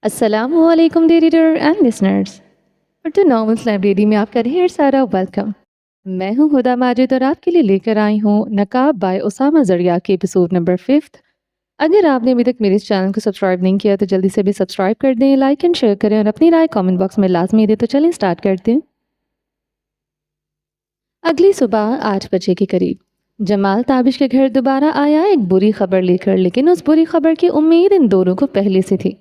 السلام علیکم dear reader and listeners, Urdu novels library میں آپ کا ڈھیر سارا ویلکم۔ میں ہوں ہدا ماجد اور آپ کے لیے لے کر آئی ہوں نقاب بائے اسامہ زریا کے ایپیسوڈ نمبر 5۔ اگر آپ نے ابھی تک میرے اس چینل کو سبسکرائب نہیں کیا تو جلدی سے بھی سبسکرائب کر دیں، لائک اینڈ شیئر کریں اور اپنی رائے کامنٹ باکس میں لازمی دیں۔ تو چلیں سٹارٹ کرتے ہیں۔ اگلی صبح 8 بجے کے قریب جمال تابش کے گھر دوبارہ آیا ایک بری خبر لے کر، لیکن اس بری خبر کی امید ان دونوں کو پہلے سے تھی۔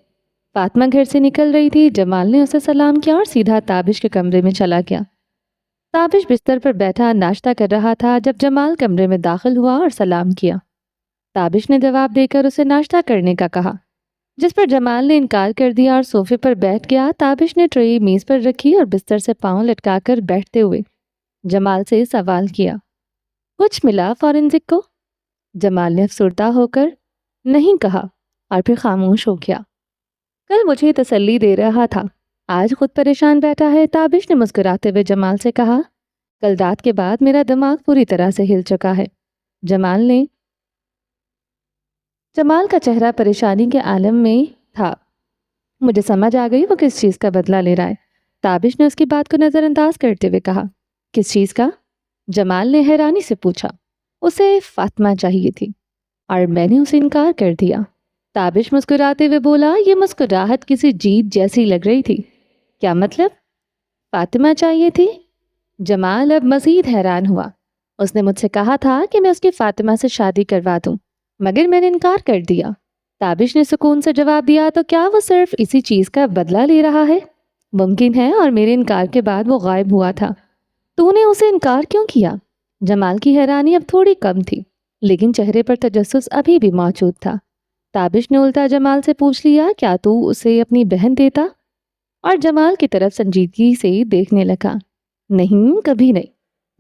فاطمہ گھر سے نکل رہی تھی، جمال نے اسے سلام کیا اور سیدھا تابش کے کمرے میں چلا گیا۔ تابش بستر پر بیٹھا ناشتہ کر رہا تھا جب جمال کمرے میں داخل ہوا اور سلام کیا۔ تابش نے جواب دے کر اسے ناشتہ کرنے کا کہا، جس پر جمال نے انکار کر دیا اور صوفے پر بیٹھ گیا۔ تابش نے ٹرے میز پر رکھی اور بستر سے پاؤں لٹکا کر بیٹھتے ہوئے جمال سے سوال کیا، کچھ ملا فورنزک کو؟ جمال نے افسردہ ہو کر نہیں کہا اور پھر خاموش ہو گیا۔ کل مجھے تسلی دے رہا تھا، آج خود پریشان بیٹھا ہے۔ تابش نے مسکراتے ہوئے جمال سے کہا، کل رات کے بعد میرا دماغ پوری طرح سے ہل چکا ہے۔ جمال کا چہرہ پریشانی کے عالم میں تھا۔ مجھے سمجھ آ گئی وہ کس چیز کا بدلہ لے رہا ہے۔ تابش نے اس کی بات کو نظر انداز کرتے ہوئے کہا، کس چیز کا؟ جمال نے حیرانی سے پوچھا۔ اسے فاطمہ چاہیے تھی اور میں نے اسے انکار کر دیا۔ تابش مسکراتے ہوئے بولا، یہ مسکراہٹ کسی جیت جیسی لگ رہی تھی۔ کیا مطلب؟ فاطمہ چاہیے تھی؟ جمال اب مزید حیران ہوا۔ اس نے مجھ سے کہا تھا کہ میں اس کی فاطمہ سے شادی کروا دوں، مگر میں نے انکار کر دیا۔ تابش نے سکون سے جواب دیا، تو کیا وہ صرف اسی چیز کا بدلہ لے رہا ہے؟ ممکن ہے، اور میرے انکار کے بعد وہ غائب ہوا تھا۔ تو نے اسے انکار کیوں کیا؟ جمال کی حیرانی اب تھوڑی کم تھی، لیکن چہرے پر تجسس ابھی بھی موجود تھا۔ تابش نے الٹا جمال سے پوچھ لیا، کیا تو اسے اپنی بہن دیتا؟ اور جمال کی طرف سنجیدگی سے دیکھنے لگا۔ نہیں، کبھی نہیں،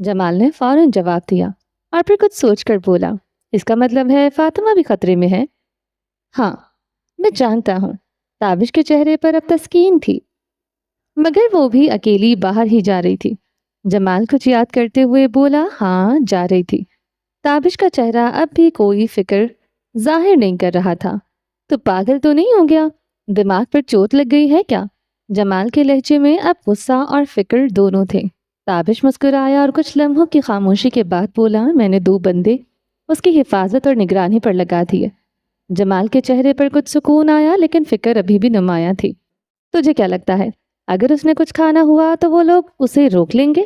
جمال نے فوراً جواب دیا اور پھر کچھ سوچ کر بولا، اس کا مطلب ہے فاطمہ بھی خطرے میں ہے؟ ہاں، میں جانتا ہوں۔ تابش کے چہرے پر اب تسکین تھی، مگر وہ بھی اکیلی باہر ہی جا رہی تھی۔ جمال کچھ یاد کرتے ہوئے بولا، ہاں جا رہی تھی۔ تابش کا چہرہ اب بھی کوئی فکر ظاہر نہیں کر رہا تھا۔ تو پاگل تو نہیں ہو گیا؟ دماغ پر چوٹ لگ گئی ہے کیا؟ جمال کے لہجے میں اب غصہ اور فکر دونوں تھے۔ تابش مسکرایا اور کچھ لمحوں کی خاموشی کے بعد بولا، میں نے 2 بندے اس کی حفاظت اور نگرانی پر لگا دیے۔ جمال کے چہرے پر کچھ سکون آیا، لیکن فکر ابھی بھی نمایاں تھی۔ تجھے کیا لگتا ہے اگر اس نے کچھ کھانا ہوا تو وہ لوگ اسے روک لیں گے؟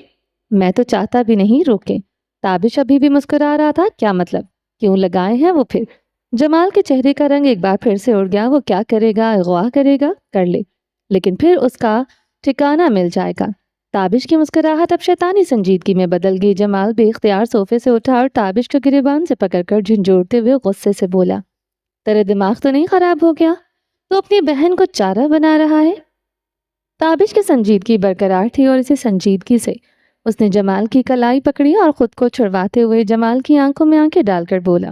میں تو چاہتا بھی نہیں روکیں۔ تابش ابھی بھی مسکرا رہا تھا، کیا مطلب؟ کیوں لگائے ہیں وہ پھر؟ جمال کے چہرے کا رنگ ایک بار پھر سے اڑ گیا۔ وہ کیا کرے گا؟ اغوا کرے گا؟ کر لے، لیکن پھر اس کا ٹھکانہ مل جائے گا۔ تابش کی مسکراہٹ اب شیطانی سنجیدگی میں بدل گئی۔ جمال بے اختیار صوفے سے اٹھا اور تابش کے گریبان سے پکڑ کر جھنجھوڑتے ہوئے غصے سے بولا، تیرے دماغ تو نہیں خراب ہو گیا؟ تو اپنی بہن کو چارہ بنا رہا ہے؟ تابش کی سنجیدگی برقرار تھی اور اسی سنجیدگی سے اس نے جمال کی کلائی پکڑی اور خود کو چھڑواتے ہوئے جمال کی آنکھوں میں آنکھیں ڈال کر بولا،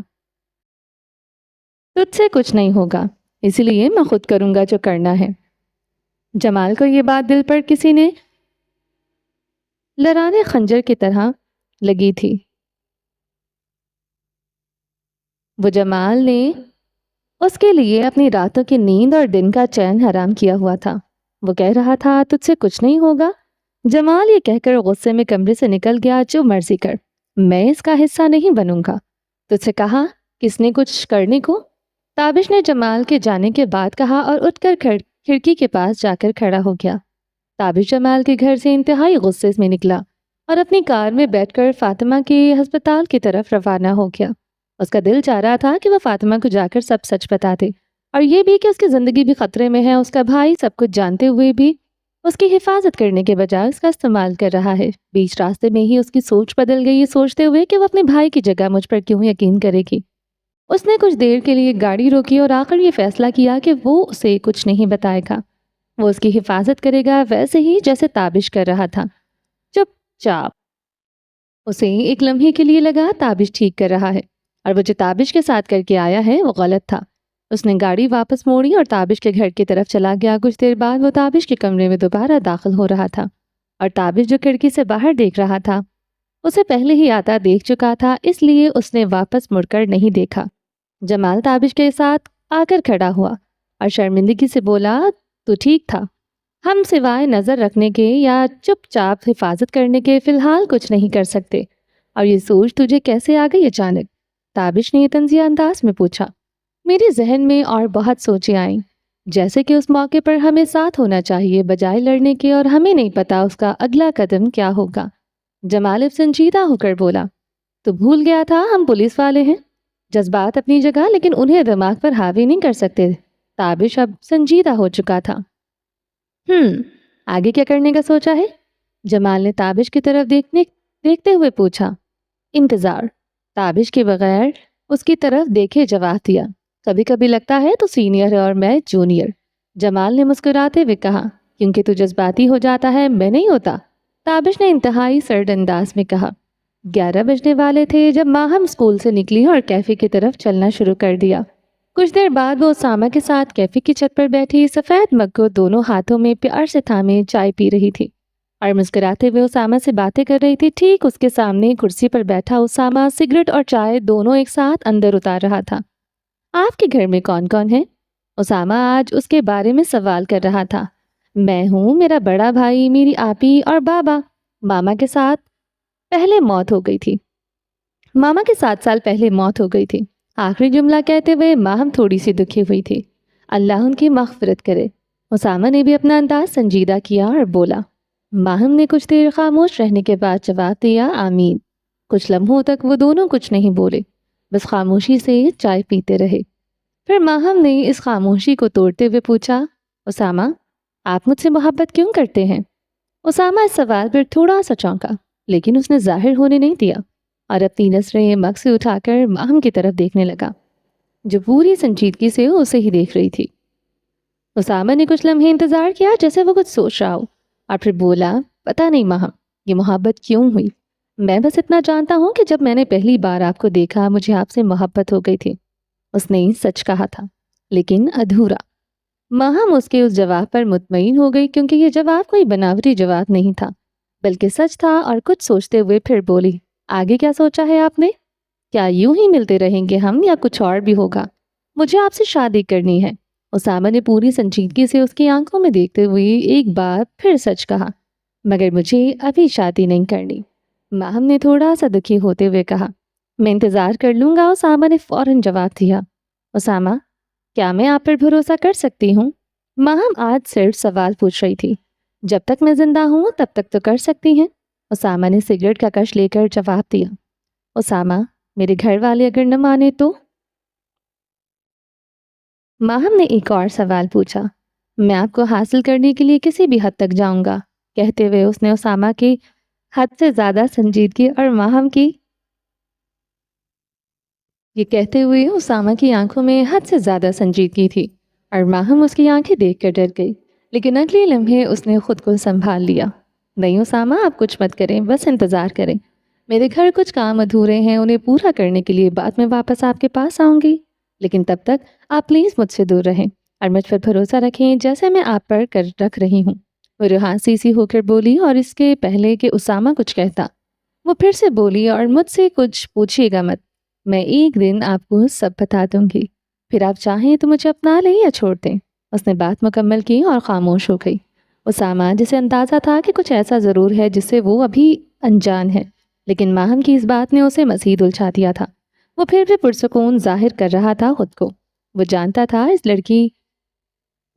تجھ سے کچھ نہیں ہوگا، اسی لیے میں خود کروں گا جو کرنا ہے۔ جمال کو یہ بات دل پر کسی نے لرانے خنجر کی طرح لگی تھی۔ وہ جمال نے اس کے لیے اپنی راتوں کی نیند اور دن کا چین حرام کیا ہوا تھا۔ وہ کہہ رہا تھا، تجھ سے کچھ نہیں ہوگا۔ جمال یہ کہہ کر غصے میں کمرے سے نکل گیا، جو مرضی کر، میں اس کا حصہ نہیں بنوں گا۔ تجھ سے کہا کس نے کچھ کرنے کو؟ تابش نے جمال کے جانے کے بعد کہا اور اٹھ کر کھڑکی کے پاس جا کر کھڑا ہو گیا۔ تابش جمال کے گھر سے انتہائی غصے میں نکلا اور اپنی کار میں بیٹھ کر فاطمہ کے ہسپتال کی طرف روانہ ہو گیا۔ اس کا دل چاہ رہا تھا کہ وہ فاطمہ کو جا کر سب سچ بتا دے، اور یہ بھی کہ اس کی زندگی بھی خطرے میں ہے۔ اس کا بھائی سب کچھ جانتے ہوئے بھی اس کی حفاظت کرنے کے بجائے اس کا استعمال کر رہا ہے۔ بیچ راستے میں ہی اس کی سوچ بدل گئی، یہ سوچتے ہوئے کہ وہ اپنے بھائی کی جگہ مجھ پر کیوں یقین کرے گی۔ اس نے کچھ دیر کے لیے گاڑی روکی اور آخر یہ فیصلہ کیا کہ وہ اسے کچھ نہیں بتائے گا۔ وہ اس کی حفاظت کرے گا ویسے ہی جیسے تابش کر رہا تھا، چپ چاپ۔ اسے ایک لمحے کے لیے لگا تابش ٹھیک کر رہا ہے، اور وہ جو تابش کے ساتھ کر کے آیا ہے وہ غلط تھا۔ اس نے گاڑی واپس موڑی اور تابش کے گھر کی طرف چلا گیا۔ کچھ دیر بعد وہ تابش کے کمرے میں دوبارہ داخل ہو رہا تھا، اور تابش جو کھڑکی سے باہر دیکھ رہا تھا اسے پہلے ہی آتا دیکھ چکا تھا، اس لیے اس نے واپس مڑ کر نہیں دیکھا۔ جمال تابش کے ساتھ آ کر کھڑا ہوا اور شرمندگی سے بولا، تو ٹھیک تھا، ہم سوائے نظر رکھنے کے یا چپ چاپ حفاظت کرنے کے فی الحال کچھ نہیں کر سکتے۔ اور یہ سوچ تجھے کیسے آ گئی اچانک؟ تابش نے طنزیہ انداز میں پوچھا۔ میرے ذہن میں اور بہت سوچیں آئیں، جیسے کہ اس موقع پر ہمیں ساتھ ہونا چاہیے بجائے لڑنے کے، اور ہمیں نہیں پتا اس کا اگلا قدم کیا ہوگا۔ جمال اب سنجیدہ ہو کر بولا، تو بھول گیا تھا ہم پولیس والے ہیں۔ جذبات اپنی جگہ، لیکن انہیں دماغ پر حاوی نہیں کر سکتے۔ تابش اب سنجیدہ ہو چکا تھا۔ آگے کیا کرنے کا سوچا ہے؟ جمال نے تابش کی طرف دیکھتے ہوئے پوچھا۔ انتظار۔ تابش کے بغیر اس کی طرف دیکھے جواب دیا۔ کبھی کبھی لگتا ہے تو سینئر ہے اور میں جونیئر، جمال نے مسکراتے ہوئے کہا۔ کیونکہ تو جذباتی ہو جاتا ہے، میں نہیں ہوتا، تابش نے انتہائی سرد انداز میں کہا۔ 11 بجنے والے تھے جب ماہم اسکول سے نکلی اور کیفے کی طرف چلنا شروع کر دیا۔ کچھ دیر بعد وہ اسامہ کے ساتھ کیفے کی چھت پر بیٹھی سفید مگ کو دونوں ہاتھوں میں پیار سے تھامے چائے پی رہی تھی اور مسکراتے ہوئے اسامہ سے باتیں کر رہی تھی۔ ٹھیک اس کے سامنے کرسی پر بیٹھا اسامہ سگریٹ اور چائے دونوں ایک ساتھ اندر اتار رہا تھا۔ آپ کے گھر میں کون کون ہے؟ اسامہ آج اس کے بارے میں سوال کر رہا تھا۔ میں ہوں، میرا بڑا بھائی، میری آپی اور بابا۔ ماما کے ساتھ پہلے موت ہو گئی تھی۔ ماما کے 7 سال پہلے موت ہو گئی تھی۔ آخری جملہ کہتے ہوئے ماہم تھوڑی سی دکھی ہوئی تھی۔ اللہ ان کی مغفرت کرے۔ اسامہ نے بھی اپنا انداز سنجیدہ کیا اور بولا۔ ماہم نے کچھ دیر خاموش رہنے کے بعد جواب دیا، آمین۔ کچھ لمحوں تک وہ دونوں کچھ نہیں بولے، بس خاموشی سے چائے پیتے رہے۔ پھر ماہم نے اس خاموشی کو توڑتے ہوئے پوچھا، اسامہ آپ مجھ سے محبت کیوں کرتے ہیں؟ اسامہ اس سوال پر تھوڑا سا چونکا، لیکن اس نے ظاہر ہونے نہیں دیا اور اپنی نظریں مگ سے اٹھا کر ماہم کی طرف دیکھنے لگا، جو پوری سنجیدگی سے اسے ہی دیکھ رہی تھی۔ اسامہ نے کچھ لمحے انتظار کیا جیسے وہ کچھ سوچ رہا ہو، اور پھر بولا، پتہ نہیں ماہم، یہ محبت کیوں ہوئی؟ میں بس اتنا جانتا ہوں کہ جب میں نے پہلی بار آپ کو دیکھا مجھے آپ سے محبت ہو گئی تھی۔ اس نے سچ کہا تھا، لیکن ادھورا۔ ماہم اس کے اس جواب پر مطمئن ہو گئی، کیونکہ یہ جواب کوئی بناوٹی جواب نہیں تھا بلکہ سچ تھا، اور کچھ سوچتے ہوئے پھر بولی، آگے کیا سوچا ہے آپ نے؟ کیا یوں ہی ملتے رہیں گے ہم یا کچھ اور بھی ہوگا؟ مجھے آپ سے شادی کرنی ہے۔ اسامہ نے پوری سنجیدگی سے اس کی آنکھوں میں دیکھتے ہوئے ایک بار پھر سچ کہا، مگر مجھے ابھی شادی نہیں کرنی۔ ماہم نے تھوڑا سا دکھی ہوتے ہوئے کہا، میں انتظار کر لوں گا۔ اسامہ نے فوراً جواب دیا۔ اسامہ کیا میں آپ پر بھروسہ کر سکتی ہوں؟ ماہم آج صرف سوال پوچھ رہی تھی۔ جب تک میں زندہ ہوں تب تک تو کر سکتی ہیں، اسامہ نے سگریٹ کا کش لے کر جواب دیا۔ اسامہ میرے گھر والے اگر نہ مانے تو؟ ماہم نے ایک اور سوال پوچھا۔ میں آپ کو حاصل کرنے کے لیے کسی بھی حد تک جاؤں گا، کہتے ہوئے اس نے اسامہ کی حد سے زیادہ سنجیدگی اور ماہم کی یہ کہتے ہوئے اسامہ کی آنکھوں میں حد سے زیادہ سنجیدگی تھی، اور ماہم اس کی آنکھیں دیکھ کر ڈر گئی، لیکن اگلے لمحے اس نے خود کو سنبھال لیا۔ نہیں اسامہ، آپ کچھ مت کریں، بس انتظار کریں۔ میرے گھر کچھ کام ادھورے ہیں، انہیں پورا کرنے کے لیے بعد میں واپس آپ کے پاس آؤں گی، لیکن تب تک آپ پلیز مجھ سے دور رہیں اور مجھ پر بھروسہ رکھیں جیسے میں آپ پر رکھ رہی ہوں۔ وہ روحانسی سی ہو کر بولی، اور اس کے پہلے کہ اسامہ کچھ کہتا وہ پھر سے بولی، اور مجھ سے کچھ پوچھیے گا مت، میں ایک دن آپ کو سب بتا دوں گی، پھر آپ چاہیں تو مجھے اپنا لیں یا چھوڑ دیں۔ اس نے بات مکمل کی اور خاموش ہو گئی۔ اسامہ جسے اندازہ تھا کہ کچھ ایسا ضرور ہے جس سے وہ ابھی انجان ہے، لیکن ماہم کی اس بات نے اسے مزید الجھا دیا تھا۔ وہ پھر بھی پرسکون ظاہر کر رہا تھا خود کو۔ وہ جانتا تھا اس لڑکی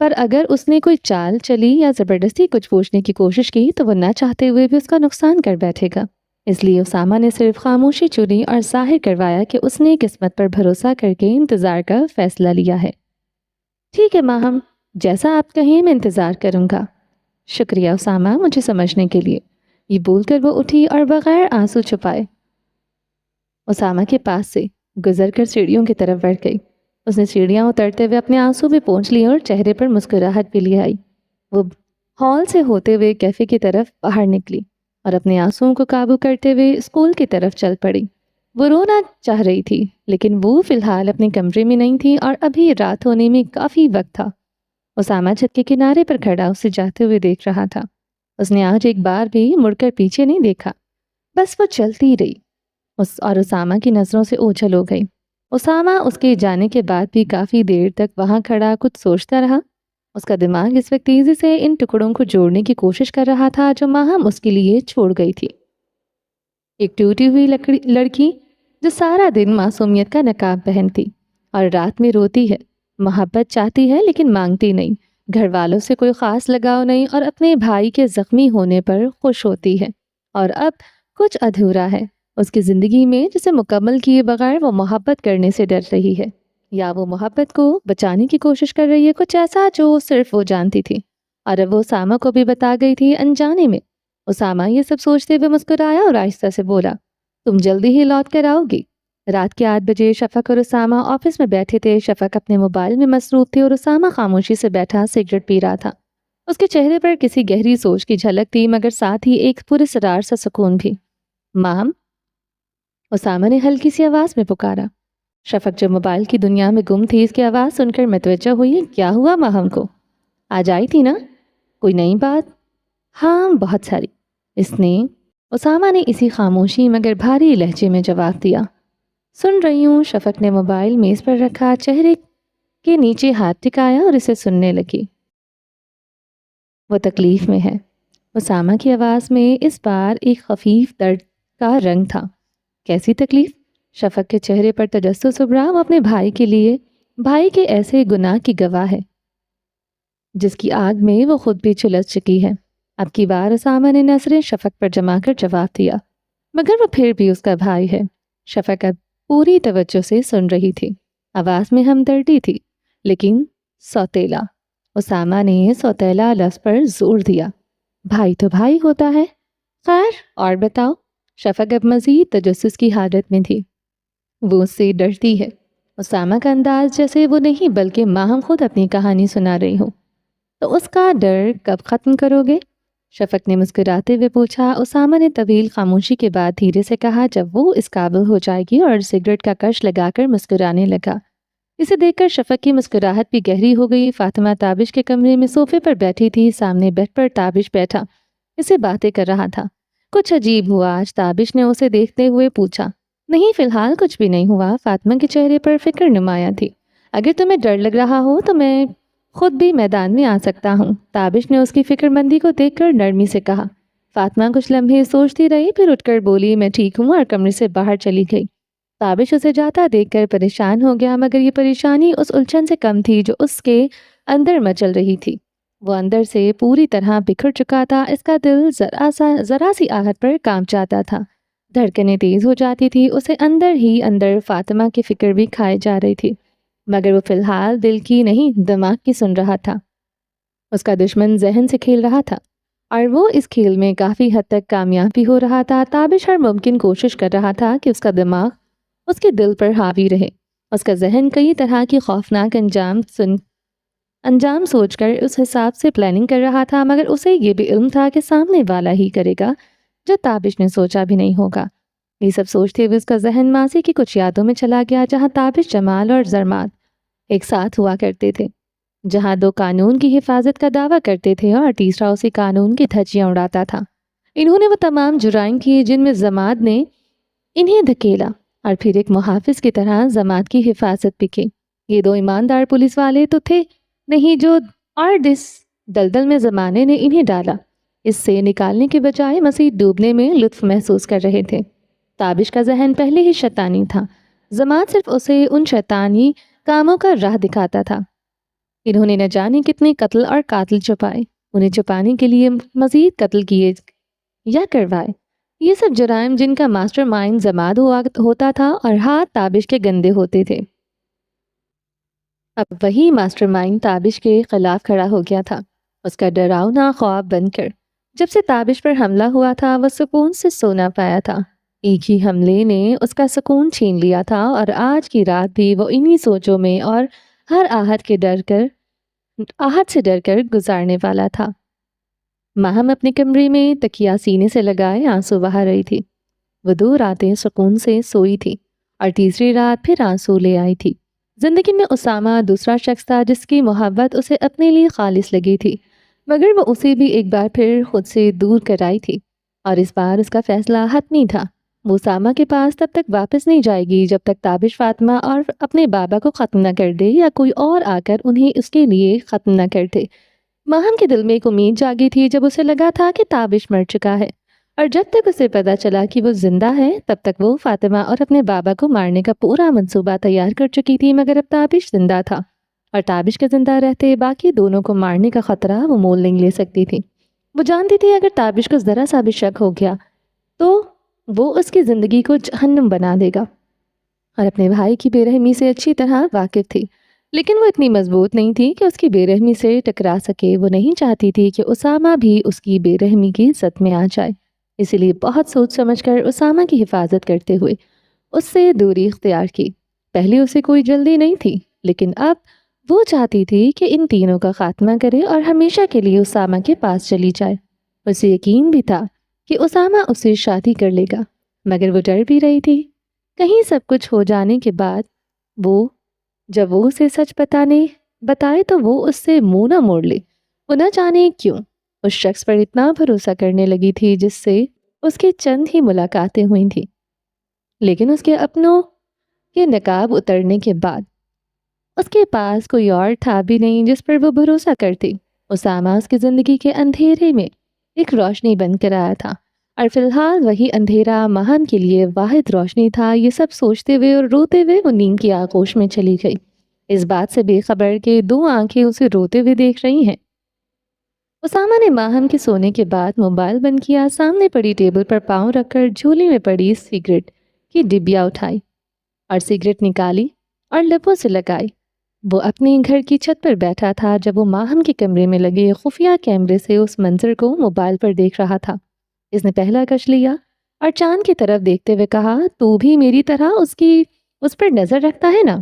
پر اگر اس نے کوئی چال چلی یا زبردستی کچھ پوچھنے کی کوشش کی تو وہ نہ چاہتے ہوئے بھی اس کا نقصان کر بیٹھے گا۔ اس لیے اسامہ نے صرف خاموشی چنی اور ظاہر کروایا کہ اس نے قسمت پر بھروسہ کر کے انتظار کا فیصلہ لیا ہے۔ ٹھیک ہے ماہم، جیسا آپ کہیں میں انتظار کروں گا۔ شکریہ اسامہ مجھے سمجھنے کے لیے۔ یہ بول کر وہ اٹھی اور بغیر آنسو چھپائے اسامہ کے پاس سے گزر کر سیڑھیوں کی طرف بڑھ گئی۔ اس نے سیڑھیاں اترتے ہوئے اپنے آنسو بھی پونچھ لیے اور چہرے پر مسکراہٹ بھی لے آئی۔ وہ ہال سے ہوتے ہوئے کیفے کی طرف باہر نکلی اور اپنے آنسوؤں کو قابو کرتے ہوئے اسکول کی طرف چل پڑی۔ وہ رونا چاہ رہی تھی، لیکن وہ فی الحال اپنے کمرے میں نہیں تھی اور ابھی رات ہونے میں کافی وقت تھا۔ اسامہ چھت کے کنارے پر کھڑا اسے جاتے ہوئے دیکھ رہا تھا۔ اس نے آج ایک بار بھی مڑ کر پیچھے نہیں دیکھا، بس وہ چلتی رہی اور اسامہ کی نظروں سے اوجھل ہو گئی۔ اسامہ اس کے جانے کے بعد بھی کافی دیر تک وہاں کھڑا کچھ سوچتا رہا۔ اس کا دماغ اس وقت تیزی سے ان ٹکڑوں کو جوڑنے کی کوشش کر رہا تھا جو ماہم اس کے لیے چھوڑ گئی تھی۔ ایک ٹوٹی ہوئی لڑکی جو سارا دن معصومیت کا نقاب پہنتی اور رات میں روتی ہے، محبت چاہتی ہے لیکن مانگتی نہیں، گھر والوں سے کوئی خاص لگاؤ نہیں اور اپنے بھائی کے زخمی ہونے پر خوش ہوتی ہے، اور اب کچھ ادھورا ہے اس کی زندگی میں جسے مکمل کیے بغیر وہ محبت کرنے سے ڈر رہی ہے، یا وہ محبت کو بچانے کی کوشش کر رہی ہے، کچھ ایسا جو صرف وہ جانتی تھی، اور اب وہ اسامہ کو بھی بتا گئی تھی انجانے میں۔ اسامہ یہ سب سوچتے ہوئے مسکرایا اور آہستہ سے بولا، تم جلدی ہی لوٹ کر آؤ گی؟ رات کے 8 بجے شفق اور اسامہ آفس میں بیٹھے تھے۔ شفق اپنے موبائل میں مصروف تھے اور اسامہ خاموشی سے بیٹھا سگریٹ پی رہا تھا۔ اس کے چہرے پر کسی گہری سوچ کی جھلک تھی، مگر ساتھ ہی ایک پراسرار سا سکون بھی۔ ماہم، اسامہ نے ہلکی سی آواز میں پکارا۔ شفق جو موبائل کی دنیا میں گم تھی، اس کی آواز سن کر متوجہ ہوئی۔ کیا ہوا ماہم کو؟ آج آئی تھی نا؟ کوئی نئی بات؟ ہاں، بہت ساری، اسامہ نے اسی خاموشی مگر بھاری لہجے میں جواب دیا۔ سن رہی ہوں۔ شفق نے موبائل میز پر رکھا، چہرے کے نیچے ہاتھ ٹکایا اور اسے سننے لگی۔ وہ تکلیف میں ہے۔ اسامہ کی آواز میں اس بار ایک خفیف درد کا رنگ تھا۔ کیسی تکلیف؟ شفق کے چہرے پر تجسس ابھرا۔ وہ اپنے بھائی کے ایسے گناہ کی گواہ ہے جس کی آگ میں وہ خود بھی جھلس چکی ہے۔ اب کی بار اسامہ نے نظریں شفق پر جما کر جواب دیا، مگر وہ پھر بھی اس کا بھائی ہے۔ شفق اب پوری توجہ سے سن رہی تھی۔ آواز میں ہمدردی تھی، لیکن سوتیلا۔ اسامہ نے سوتیلا لفظ پر زور دیا۔ بھائی تو بھائی ہوتا ہے۔ خیر، اور بتاؤ؟ شفق اب مزید تجسس کی حالت میں تھی۔ وہ اس سے ڈرتی ہے۔ اسامہ کا انداز جیسے وہ نہیں بلکہ ماہم خود اپنی کہانی سنا رہی ہوں۔ تو اس کا ڈر کب ختم کرو گے؟ شفق نے مسکراتے ہوئے پوچھا۔ اسامہ نے طویل خاموشی کے بعد دھیرے سے کہا، جب وہ اس قابل ہو جائے گی، اور سگریٹ کا کش لگا کر مسکرانے لگا۔ اسے دیکھ کر شفق کی مسکراہٹ بھی گہری ہو گئی۔ فاطمہ تابش کے کمرے میں صوفے پر بیٹھی تھی، سامنے بیڈ پر تابش بیٹھا اسے باتیں کر رہا تھا۔ کچھ عجیب ہوا آج؟ تابش نے اسے دیکھتے ہوئے پوچھا۔ نہیں، فی الحال کچھ بھی نہیں ہوا۔ فاطمہ کے چہرے پر فکر نمایاں تھی۔ اگر تمہیں ڈر لگ رہا ہو تو میں خود بھی میدان میں آ سکتا ہوں، تابش نے اس کی فکر مندی کو دیکھ کر نرمی سے کہا۔ فاطمہ کچھ لمحے سوچتی رہی، پھر اٹھ کر بولی، میں ٹھیک ہوں، اور کمرے سے باہر چلی گئی۔ تابش اسے جاتا دیکھ کر پریشان ہو گیا، مگر یہ پریشانی اس الجھن سے کم تھی جو اس کے اندر مچل رہی تھی۔ وہ اندر سے پوری طرح بکھر چکا تھا۔ اس کا دل ذرا سی آہٹ پر کانپ جاتا تھا، دھڑکنیں تیز ہو جاتی تھی۔ اسے اندر ہی اندر فاطمہ کی فکر بھی کھائے جا رہی تھی، مگر وہ فی الحال دل کی نہیں دماغ کی سن رہا تھا۔ اس کا دشمن ذہن سے کھیل رہا تھا، اور وہ اس کھیل میں کافی حد تک کامیاب بھی ہو رہا تھا۔ تابش ہر ممکن کوشش کر رہا تھا کہ اس کا دماغ اس کے دل پر حاوی رہے۔ اس کا ذہن کئی طرح کی خوفناک انجام سوچ کر اس حساب سے پلاننگ کر رہا تھا، مگر اسے یہ بھی علم تھا کہ سامنے والا ہی کرے گا جو تابش نے سوچا بھی نہیں ہوگا۔ یہ سب سوچتے ہوئے اس کا ذہن ماضی کی کچھ یادوں میں چلا گیا، جہاں تابش، جمال اور زرماد ایک ساتھ ہوا کرتے تھے، جہاں دو قانون کی حفاظت کا دعویٰ کرتے تھے اور تیسرا اسی قانون کی دھجیاں اڑاتا تھا۔ انہوں نے وہ تمام جرائم کیے جن میں زماد نے انہیں دھکیلا، اور پھر ایک محافظ کی طرح زماد کی حفاظت بھی کی۔ یہ دو ایماندار پولیس والے تو تھے نہیں جو جس دلدل میں زمانے نے انہیں ڈالا، اس سے نکالنے کے بجائے مزید ڈوبنے میں لطف محسوس کر رہے تھے۔ تابش کا ذہن پہلے ہی شیطانی تھا، زماد صرف اسے ان شیطانی کاموں کا راہ دکھاتا تھا۔ انہوں نے نہ جانے کتنے قتل اور قاتل چھپائے، انہیں چھپانے کے لیے مزید قتل کیے یا کروائے۔ یہ سب جرائم جن کا ماسٹر مائنڈ زماد ہوتا تھا اور ہاتھ تابش کے گندے ہوتے تھے۔ اب وہی ماسٹر مائنڈ تابش کے خلاف کھڑا ہو گیا تھا، اس کا ڈراؤنا خواب بن کر۔ جب سے تابش پر حملہ ہوا تھا وہ سکون سے سو نہ پایا تھا۔ ایک ہی حملے نے اس کا سکون چھین لیا تھا، اور آج کی رات بھی وہ انہی سوچوں میں اور ہر آہٹ سے ڈر کر گزارنے والا تھا۔ ماہم اپنے کمرے میں تکیا سینے سے لگائے آنسو بہا رہی تھی۔ وہ 2 راتیں سکون سے سوئی تھی، اور تیسری رات پھر آنسو لے آئی تھی۔ زندگی میں اسامہ دوسرا شخص تھا جس کی محبت اسے اپنے لیے خالص لگی تھی، مگر وہ اسے بھی ایک بار پھر خود سے دور کر آئی تھی، اور اس بار اس کا فیصلہ حتمی تھا۔ وہ اسامہ کے پاس تب تک واپس نہیں جائے گی جب تک تابش فاطمہ اور اپنے بابا کو ختم نہ کر دے یا کوئی اور آ کر انہیں اس کے لیے ختم نہ کر دے۔ ماہم کے دل میں ایک امید جاگی تھی جب اسے لگا تھا کہ تابش مر چکا ہے، اور جب تک اسے پتا چلا کہ وہ زندہ ہے تب تک وہ فاطمہ اور اپنے بابا کو مارنے کا پورا منصوبہ تیار کر چکی تھی، مگر اب تابش زندہ تھا اور تابش کے زندہ رہتے باقی دونوں کو مارنے کا خطرہ وہ مول نہیں لے سکتی تھی۔ وہ جانتی تھی اگر تابش کو ذرا سا بھی شک ہو گیا تو وہ اس کی زندگی کو جہنم بنا دے گا، اور اپنے بھائی کی بے رحمی سے اچھی طرح واقف تھی، لیکن وہ اتنی مضبوط نہیں تھی کہ اس کی بے رحمی سے ٹکرا سکے۔ وہ نہیں چاہتی تھی کہ اسامہ بھی اس کی بے رحمی کی زد میں آ جائے، اسی لیے بہت سوچ سمجھ کر اسامہ کی حفاظت کرتے ہوئے اس سے دوری اختیار کی۔ پہلے اسے کوئی جلدی نہیں تھی، لیکن اب وہ چاہتی تھی کہ ان تینوں کا خاتمہ کرے اور ہمیشہ کے لیے اسامہ کے پاس چلی جائے۔ اسے یقین بھی تھا کہ اسامہ اسے شادی کر لے گا، مگر وہ ڈر بھی رہی تھی کہیں سب کچھ ہو جانے کے بعد جب وہ اسے سچ بتائے تو وہ اس سے منہ نہ موڑ لے۔ وہ نہ جانے کیوں اس شخص پر اتنا بھروسہ کرنے لگی تھی جس سے اس کی چند ہی ملاقاتیں ہوئی تھیں، لیکن اس کے اپنوں کے نقاب اترنے کے بعد اس کے پاس کوئی اور تھا بھی نہیں جس پر وہ بھروسہ کرتی۔ اسامہ اس کی زندگی کے اندھیرے میں ایک روشنی بن کر آیا تھا، اور فی الحال وہی اندھیرا ماہم کے لیے واحد روشنی تھا۔ یہ سب سوچتے ہوئے اور روتے ہوئے وہ نیند کی آغوش میں چلی گئی، اس بات سے بے خبر کہ دو آنکھیں اسے روتے ہوئے دیکھ رہی ہیں۔ اسامہ نے ماہم کے سونے کے بعد موبائل بند کیا، سامنے پڑی ٹیبل پر پاؤں رکھ کر جھولی میں پڑی سگریٹ کی ڈبیا اٹھائی اور سگریٹ نکالی اور لبوں سے لگائی۔ وہ اپنے گھر کی چھت پر بیٹھا تھا جب وہ ماہم کے کمرے میں لگے خفیہ کیمرے سے اس منظر کو موبائل پر دیکھ رہا تھا۔ اس نے پہلا کش لیا اور چاند کی طرف دیکھتے ہوئے کہا، تو بھی میری طرح اس پر نظر رکھتا ہے نا؟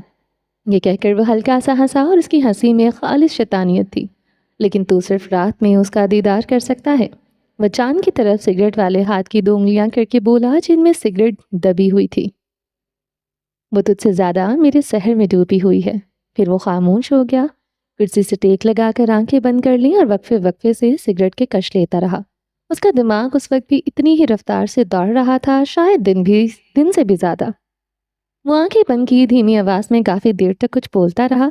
یہ کہہ کر وہ ہلکا سا ہنسا اور اس کی ہنسی میں خالص شیطانیت تھی۔ لیکن تو صرف رات میں اس کا دیدار کر سکتا ہے۔ وہ چاند کی طرف سگریٹ والے ہاتھ کی 2 انگلیاں کر کے بولا جن میں سگریٹ دبی ہوئی تھی، وہ تجھ سے زیادہ میرے سحر میں ڈوبی ہوئی ہے۔ پھر وہ خاموش ہو گیا، کرسی سے ٹیک لگا کر آنکھیں بند کر لیں اور وقفے سے سگریٹ کے کش لیتا رہا۔ اس کا دماغ اس وقت بھی اتنی ہی رفتار سے دوڑ رہا تھا، شاید دن سے بھی زیادہ۔ وہ آنکھیں بند کی دھیمی آواز میں کافی دیر تک کچھ بولتا رہا۔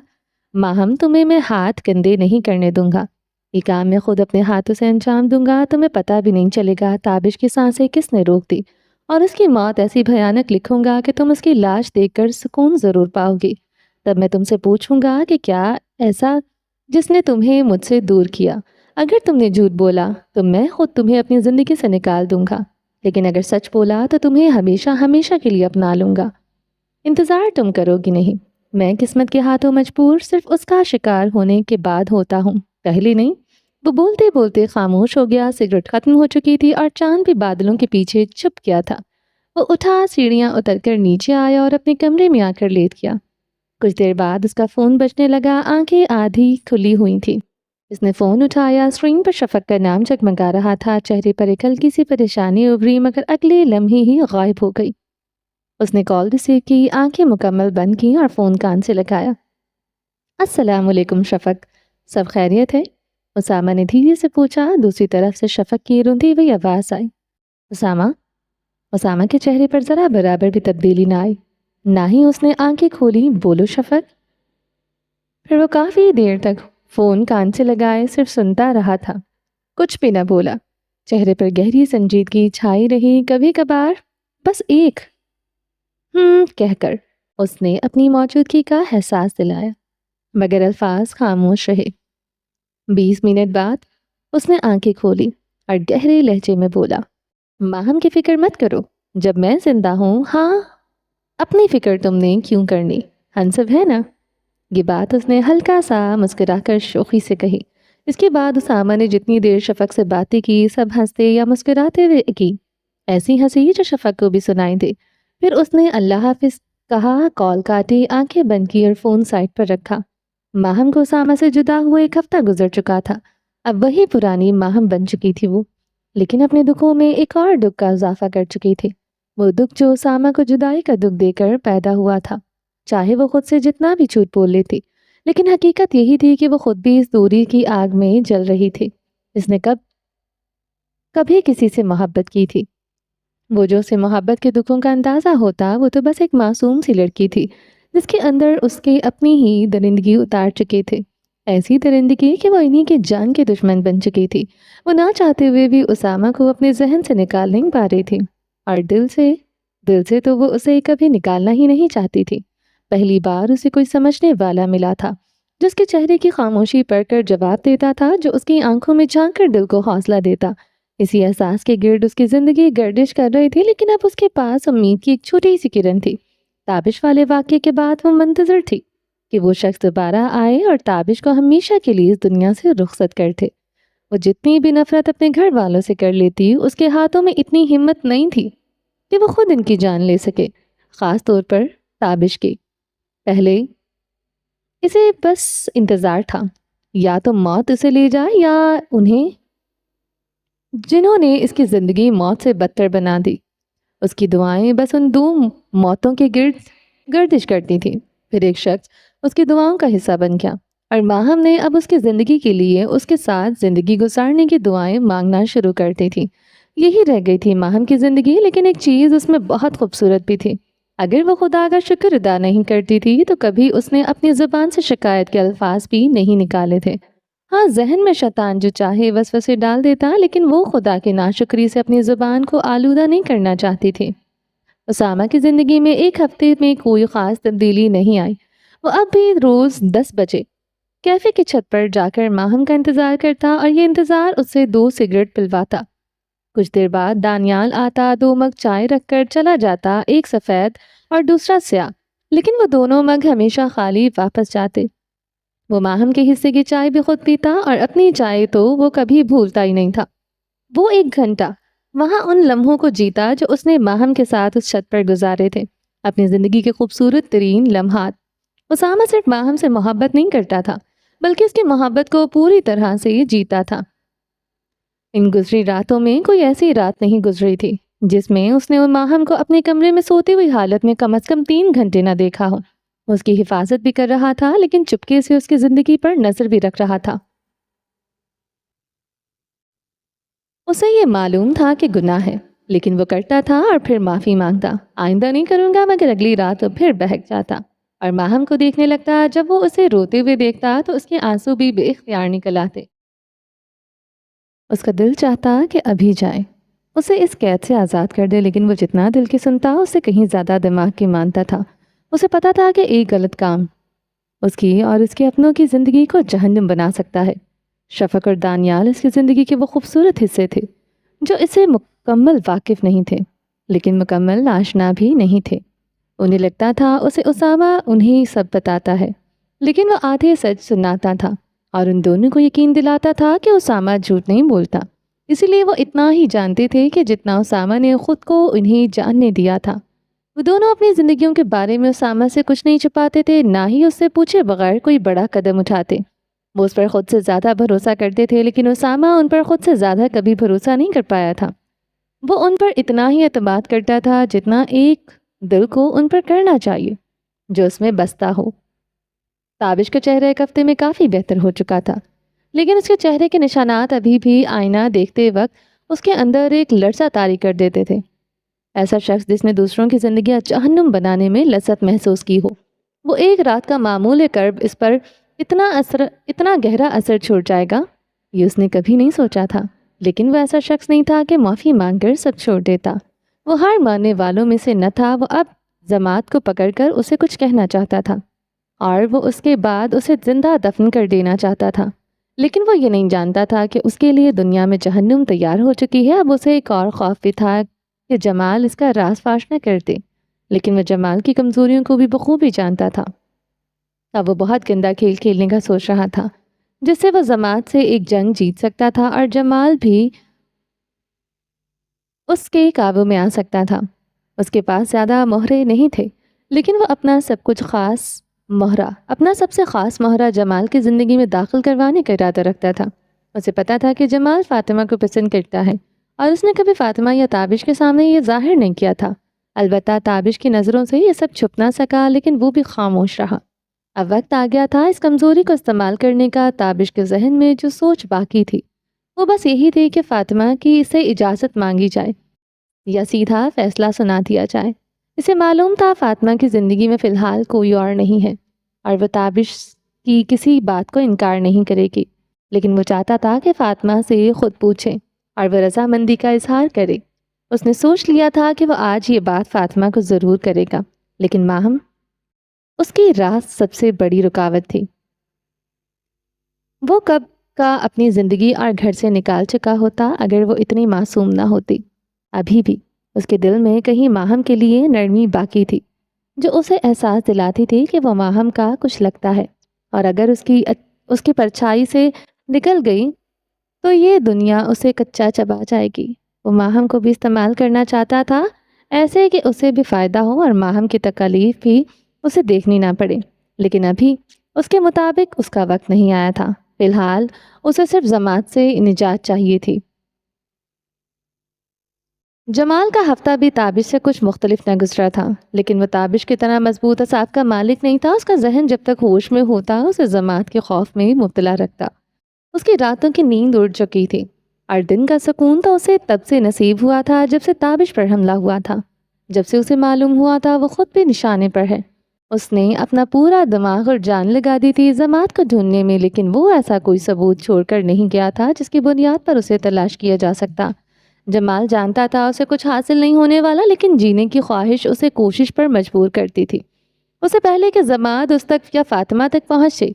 ماہم، تمہیں میں ہاتھ گندے نہیں کرنے دوں گا، یہ کام میں خود اپنے ہاتھوں سے انجام دوں گا، تمہیں پتہ بھی نہیں چلے گا تابش کی سانسیں کس نے روک دی، اور اس کی موت ایسی بھیانک لکھوں گا کہ تم اس کی لاش دیکھ کر سکون ضرور پاؤ گی۔ تب میں تم سے پوچھوں گا کہ کیا ایسا جس نے تمہیں مجھ سے دور کیا؟ اگر تم نے جھوٹ بولا تو میں خود تمہیں اپنی زندگی سے نکال دوں گا، لیکن اگر سچ بولا تو تمہیں ہمیشہ ہمیشہ کے لیے اپنا لوں گا۔ انتظار تم کرو گی نہیں، میں قسمت کے ہاتھوں مجبور صرف اس کا شکار ہونے کے بعد ہوتا ہوں، پہلے نہیں۔ وہ بولتے بولتے خاموش ہو گیا، سگریٹ ختم ہو چکی تھی اور چاند بھی بادلوں کے پیچھے چھپ گیا تھا۔ وہ اٹھا، سیڑھیاں اتر کر نیچے آیا اور اپنے کمرے میں آ کر لیٹ گیا۔ کچھ دیر بعد اس کا فون بجنے لگا، آنکھیں آدھی کھلی ہوئی تھیں۔ اس نے فون اٹھایا، اسکرین پر شفق کا نام جگمگا رہا تھا، چہرے پر ایک ہلکی سی پریشانی ابھری مگر اگلے لمحے ہی غائب ہو گئی۔ اس نے کال ریسیو کی، آنکھیں مکمل بند کی اور فون کان سے لگایا۔ السلام علیکم شفق، سب خیریت ہے؟ اسامہ نے دھیرے سے پوچھا۔ دوسری طرف سے شفق کی روندی ہوئی آواز آئی، اسامہ کے چہرے پر ذرا برابر بھی تبدیلی نہ آئی، نہ ہی اس نے آنکھیں کھولی۔ بولو شفق۔ پھر وہ کافی دیر تک فون کان سے لگائے صرف سنتا رہا تھا، کچھ بھی نہ بولا۔ چہرے پر گہری سنجیدگی چھائی رہی، کبھی کبھار بس ایک کہہ کر اس نے اپنی موجودگی کا احساس دلایا، مگر الفاظ خاموش رہے۔ 20 منٹ بعد اس نے آنکھیں کھولی اور گہرے لہجے میں بولا، ماہم کی فکر مت کرو، جب میں زندہ ہوں، ہاں اپنی فکر تم نے کیوں کرنی، ہنسب ہے نا؟ یہ بات اس نے ہلکا سا مسکرا کر شوخی سے کہی۔ اس کے بعد اسامہ نے جتنی دیر شفق سے باتیں کی سب ہنستے یا مسکراتے ہوئے کی، ایسی ہنسی جو شفق کو بھی سنائی دے۔ پھر اس نے اللہ حافظ کہا، کال کاٹی، آنکھیں بند کی اور فون سائٹ پر رکھا۔ ماہم کو اسامہ سے جدا ہوئے 1 ہفتہ گزر چکا تھا، اب وہی پرانی ماہم بن چکی تھی وہ، لیکن اپنے دکھوں میں ایک اور دکھ کا اضافہ کر چکی تھی، وہ دکھ جو اسامہ کو جدائی کا دکھ دے کر پیدا ہوا تھا۔ چاہے وہ خود سے جتنا بھی جھوٹ بول لیتی، لیکن حقیقت یہی تھی کہ وہ خود بھی اس دوری کی آگ میں جل رہی تھی۔ اس نے کبھی کسی سے محبت کی تھی، وہ جو اسے محبت کے دکھوں کا اندازہ ہوتا، وہ تو بس ایک معصوم سی لڑکی تھی جس کے اندر اس کے اپنی ہی درندگی اتار چکے تھے، ایسی درندگی کہ وہ انہی کے جان کے دشمن بن چکی تھی۔ وہ نہ چاہتے ہوئے بھی اسامہ کو اپنے ذہن سے نکال نہیں پا رہی تھی، اور دل سے تو وہ اسے کبھی نکالنا ہی نہیں چاہتی تھی۔ پہلی بار اسے کوئی سمجھنے والا ملا تھا، جس کے چہرے کی خاموشی پڑھ کر جواب دیتا تھا، جو اس کی آنکھوں میں جھانک کر دل کو حوصلہ دیتا۔ اسی احساس کے گرد اس کی زندگی گردش کر رہی تھی، لیکن اب اس کے پاس امید کی ایک چھوٹی سی کرن تھی۔ تابش والے واقعے کے بعد وہ منتظر تھی کہ وہ شخص دوبارہ آئے اور تابش کو ہمیشہ کے لیے اس دنیا سے رخصت کر دے۔ وہ جتنی بھی نفرت اپنے گھر والوں سے کر لیتی، اس کے ہاتھوں میں اتنی ہمت نہیں تھی کہ وہ خود ان کی جان لے سکے، خاص طور پر تابش کی۔ پہلے اسے بس انتظار تھا، یا تو موت اسے لے جائے یا انہیں جنہوں نے اس کی زندگی موت سے بدتر بنا دی۔ اس کی دعائیں بس ان دو موتوں کے گرد گردش کرتی تھیں۔ پھر ایک شخص اس کی دعاؤں کا حصہ بن گیا، اور ماہم نے اب اس کی زندگی کے لیے اس کے ساتھ زندگی گزارنے کی دعائیں مانگنا شروع کر دی تھی۔ یہی رہ گئی تھی ماہم کی زندگی، لیکن ایک چیز اس میں بہت خوبصورت بھی تھی۔ اگر وہ خدا کا شکر ادا نہیں کرتی تھی تو کبھی اس نے اپنی زبان سے شکایت کے الفاظ بھی نہیں نکالے تھے۔ ہاں، ذہن میں شیطان جو چاہے وسوسے ڈال دیتا، لیکن وہ خدا کی ناشکری سے اپنی زبان کو آلودہ نہیں کرنا چاہتی تھی۔ اسامہ کی زندگی میں ایک ہفتے میں کوئی خاص تبدیلی نہیں آئی۔ وہ اب بھی روز 10 بجے کیفے کی چھت پر جا کر ماہم کا انتظار کرتا، اور یہ انتظار اس سے 2 سگریٹ پلواتا۔ کچھ دیر بعد دانیال آتا، 2 مگ چائے رکھ کر چلا جاتا، ایک سفید اور دوسرا سیاہ، لیکن وہ دونوں مگ ہمیشہ خالی واپس جاتے۔ وہ ماہم کے حصے کی چائے بھی خود پیتا، اور اپنی چائے تو وہ کبھی بھولتا ہی نہیں تھا۔ وہ 1 گھنٹہ وہاں ان لمحوں کو جیتا جو اس نے ماہم کے ساتھ اس چھت پر گزارے تھے، اپنی زندگی کے خوبصورت ترین لمحات۔ اسامہ صرف ماہم سے محبت نہیں کرتا تھا، بلکہ اس کی محبت کو پوری طرح سے جیتا تھا۔ ان گزری راتوں میں کوئی ایسی رات نہیں گزری تھی جس میں اس نے ماہم کو اپنے کمرے میں سوتی ہوئی حالت میں کم از کم 3 گھنٹے نہ دیکھا ہو۔ اس کی حفاظت بھی کر رہا تھا، لیکن چپکے سے اس کی زندگی پر نظر بھی رکھ رہا تھا۔ اسے یہ معلوم تھا کہ گناہ ہے، لیکن وہ کرتا تھا اور پھر معافی مانگتا۔ آئندہ نہیں کروں گا، مگر اگلی رات وہ پھر بہک جاتا اور ماہم کو دیکھنے لگتا۔ جب وہ اسے روتے ہوئے دیکھتا تو اس کے آنسو بھی بے اختیار نکل آتے۔ اس کا دل چاہتا کہ ابھی جائے، اسے اس قید سے آزاد کر دے، لیکن وہ جتنا دل کی سنتا اس سے کہیں زیادہ دماغ کی مانتا تھا۔ اسے پتا تھا کہ ایک غلط کام اس کی اور اس کے اپنوں کی زندگی کو جہنم بنا سکتا ہے۔ شفق اور دانیال اس کی زندگی کے وہ خوبصورت حصے تھے جو اسے مکمل واقف نہیں تھے، لیکن مکمل آشنا بھی نہیں تھے۔ انہیں لگتا تھا اسے اسامہ انہیں سب بتاتا ہے، لیکن وہ آدھے سچ سناتا تھا، اور ان دونوں کو یقین دلاتا تھا کہ اسامہ جھوٹ نہیں بولتا۔ اسی لیے وہ اتنا ہی جانتے تھے کہ جتنا اسامہ نے خود کو انہیں جاننے دیا تھا۔ وہ دونوں اپنی زندگیوں کے بارے میں اسامہ سے کچھ نہیں چھپاتے تھے، نہ ہی اس سے پوچھے بغیر کوئی بڑا قدم اٹھاتے۔ وہ اس پر خود سے زیادہ بھروسہ کرتے تھے، لیکن اسامہ ان پر خود سے زیادہ کبھی بھروسہ نہیں کر پایا تھا۔ وہ ان پر اتنا ہی اعتماد کرتا تھا جتنا ایک دل کو ان پر کرنا چاہیے جو اس میں بستا ہو۔ تابش کا چہرہ 1 ہفتے میں کافی بہتر ہو چکا تھا، لیکن اس کے چہرے کے نشانات ابھی بھی آئینہ دیکھتے وقت اس کے اندر ایک لرزہ طاری کر دیتے تھے۔ ایسا شخص جس نے دوسروں کی زندگیاں جہنم بنانے میں لذت محسوس کی ہو، وہ ایک رات کا معمول کرب اس پر اتنا گہرا اثر چھوڑ جائے گا، یہ اس نے کبھی نہیں سوچا تھا۔ لیکن وہ ایسا شخص نہیں تھا کہ معافی مانگ کر سب چھوڑ دیتا۔ وہ ہار ماننے والوں میں سے نہ تھا۔ وہ اب جماعت کو پکڑ کر اسے کچھ کہنا چاہتا تھا، اور وہ اس کے بعد اسے زندہ دفن کر دینا چاہتا تھا، لیکن وہ یہ نہیں جانتا تھا کہ اس کے لیے دنیا میں جہنم تیار ہو چکی ہے۔ اب اسے ایک اور خوف بھی تھا کہ جمال اس کا راز فاش نہ کر دے، لیکن وہ جمال کی کمزوریوں کو بھی بخوبی جانتا تھا۔ اب وہ بہت گندا کھیل کھیلنے کا سوچ رہا تھا جس سے وہ جماعت سے ایک جنگ جیت سکتا تھا، اور جمال بھی اس کے قابو میں آ سکتا تھا۔ اس کے پاس زیادہ مہرے نہیں تھے، لیکن وہ اپنا سب سے خاص مہرہ جمال کی زندگی میں داخل کروانے کا ارادہ رکھتا تھا۔ اسے پتا تھا کہ جمال فاطمہ کو پسند کرتا ہے، اور اس نے کبھی فاطمہ یا تابش کے سامنے یہ ظاہر نہیں کیا تھا۔ البتہ تابش کی نظروں سے یہ سب چھپ نہ سکا، لیکن وہ بھی خاموش رہا۔ اب وقت آ گیا تھا اس کمزوری کو استعمال کرنے کا۔ تابش کے ذہن میں جو سوچ باقی تھی وہ بس یہی تھی کہ فاطمہ کی اسے اجازت مانگی جائے یا سیدھا فیصلہ سنا دیا جائے۔ اسے معلوم تھا فاطمہ کی زندگی میں فی الحال کوئی اور نہیں ہے اور وہ تابش کی کسی بات کو انکار نہیں کرے گی، لیکن وہ چاہتا تھا کہ فاطمہ سے خود پوچھے اور وہ رضامندی کا اظہار کرے۔ اس نے سوچ لیا تھا کہ وہ آج یہ بات فاطمہ کو ضرور کرے گا، لیکن ماہم اس کی راہ سب سے بڑی رکاوٹ تھی۔ وہ کب کا اپنی زندگی اور گھر سے نکال چکا ہوتا اگر وہ اتنی معصوم نہ ہوتی۔ ابھی بھی اس کے دل میں کہیں ماہم کے لیے نرمی باقی تھی، جو اسے احساس دلاتی تھی کہ وہ ماہم کا کچھ لگتا ہے، اور اگر اس کی پرچھائی سے نکل گئی تو یہ دنیا اسے کچا چبا جائے گی۔ وہ ماہم کو بھی استعمال کرنا چاہتا تھا، ایسے کہ اسے بھی فائدہ ہو اور ماہم کی تکالیف بھی اسے دیکھنی نہ پڑے، لیکن ابھی اس کے مطابق اس کا وقت نہیں آیا تھا۔ فی الحال اسے صرف ضمانت سے نجات چاہیے تھی۔ جمال کا ہفتہ بھی تابش سے کچھ مختلف نہ گزرا تھا، لیکن وہ تابش کی طرح مضبوط اعصاب کا مالک نہیں تھا۔ اس کا ذہن جب تک ہوش میں ہوتا اسے ضمانت کے خوف میں مبتلا رکھتا۔ اس کی راتوں کی نیند اڑ چکی تھی اور دن کا سکون تو اسے تب سے نصیب ہوا تھا جب سے تابش پر حملہ ہوا تھا، جب سے اسے معلوم ہوا تھا وہ خود بھی نشانے پر ہے۔ اس نے اپنا پورا دماغ اور جان لگا دی تھی ضمانت کو ڈھونڈنے میں، لیکن وہ ایسا کوئی ثبوت چھوڑ کر نہیں گیا تھا جس کی بنیاد پر اسے تلاش کیا جا سکتا۔ جمال جانتا تھا اسے کچھ حاصل نہیں ہونے والا، لیکن جینے کی خواہش اسے کوشش پر مجبور کرتی تھی۔ اسے پہلے کہ ضمانت اس تک یا فاطمہ تک پہنچے،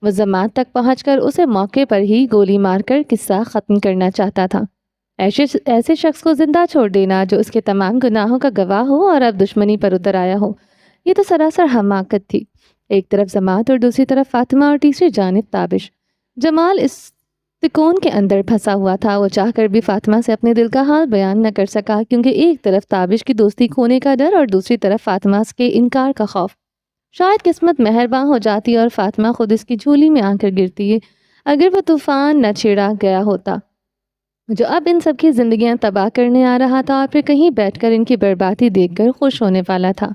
وہ ضمانت تک پہنچ کر اسے موقع پر ہی گولی مار کر قصہ ختم کرنا چاہتا تھا۔ ایسے شخص کو زندہ چھوڑ دینا جو اس کے تمام گناہوں کا گواہ ہو اور اب دشمنی پر اتر آیا ہو، یہ تو سراسر حماقت تھی۔ ایک طرف ضمانت اور دوسری طرف فاطمہ اور تیسری جانب تابش۔ جمال اس تکون کے اندر پھنسا ہوا تھا۔ وہ چاہ کر بھی فاطمہ سے اپنے دل کا حال بیان نہ کر سکا، کیونکہ ایک طرف تابش کی دوستی کھونے کا ڈر اور دوسری طرف فاطمہ کے انکار کا خوف۔ شاید قسمت مہرباں ہو جاتی اور فاطمہ خود اس کی جھولی میں آ کر گرتی اگر وہ طوفان نہ چھڑا گیا ہوتا جو اب ان سب کی زندگیاں تباہ کرنے آ رہا تھا، اور پھر کہیں بیٹھ کر ان کی بربادی دیکھ کر خوش ہونے والا تھا۔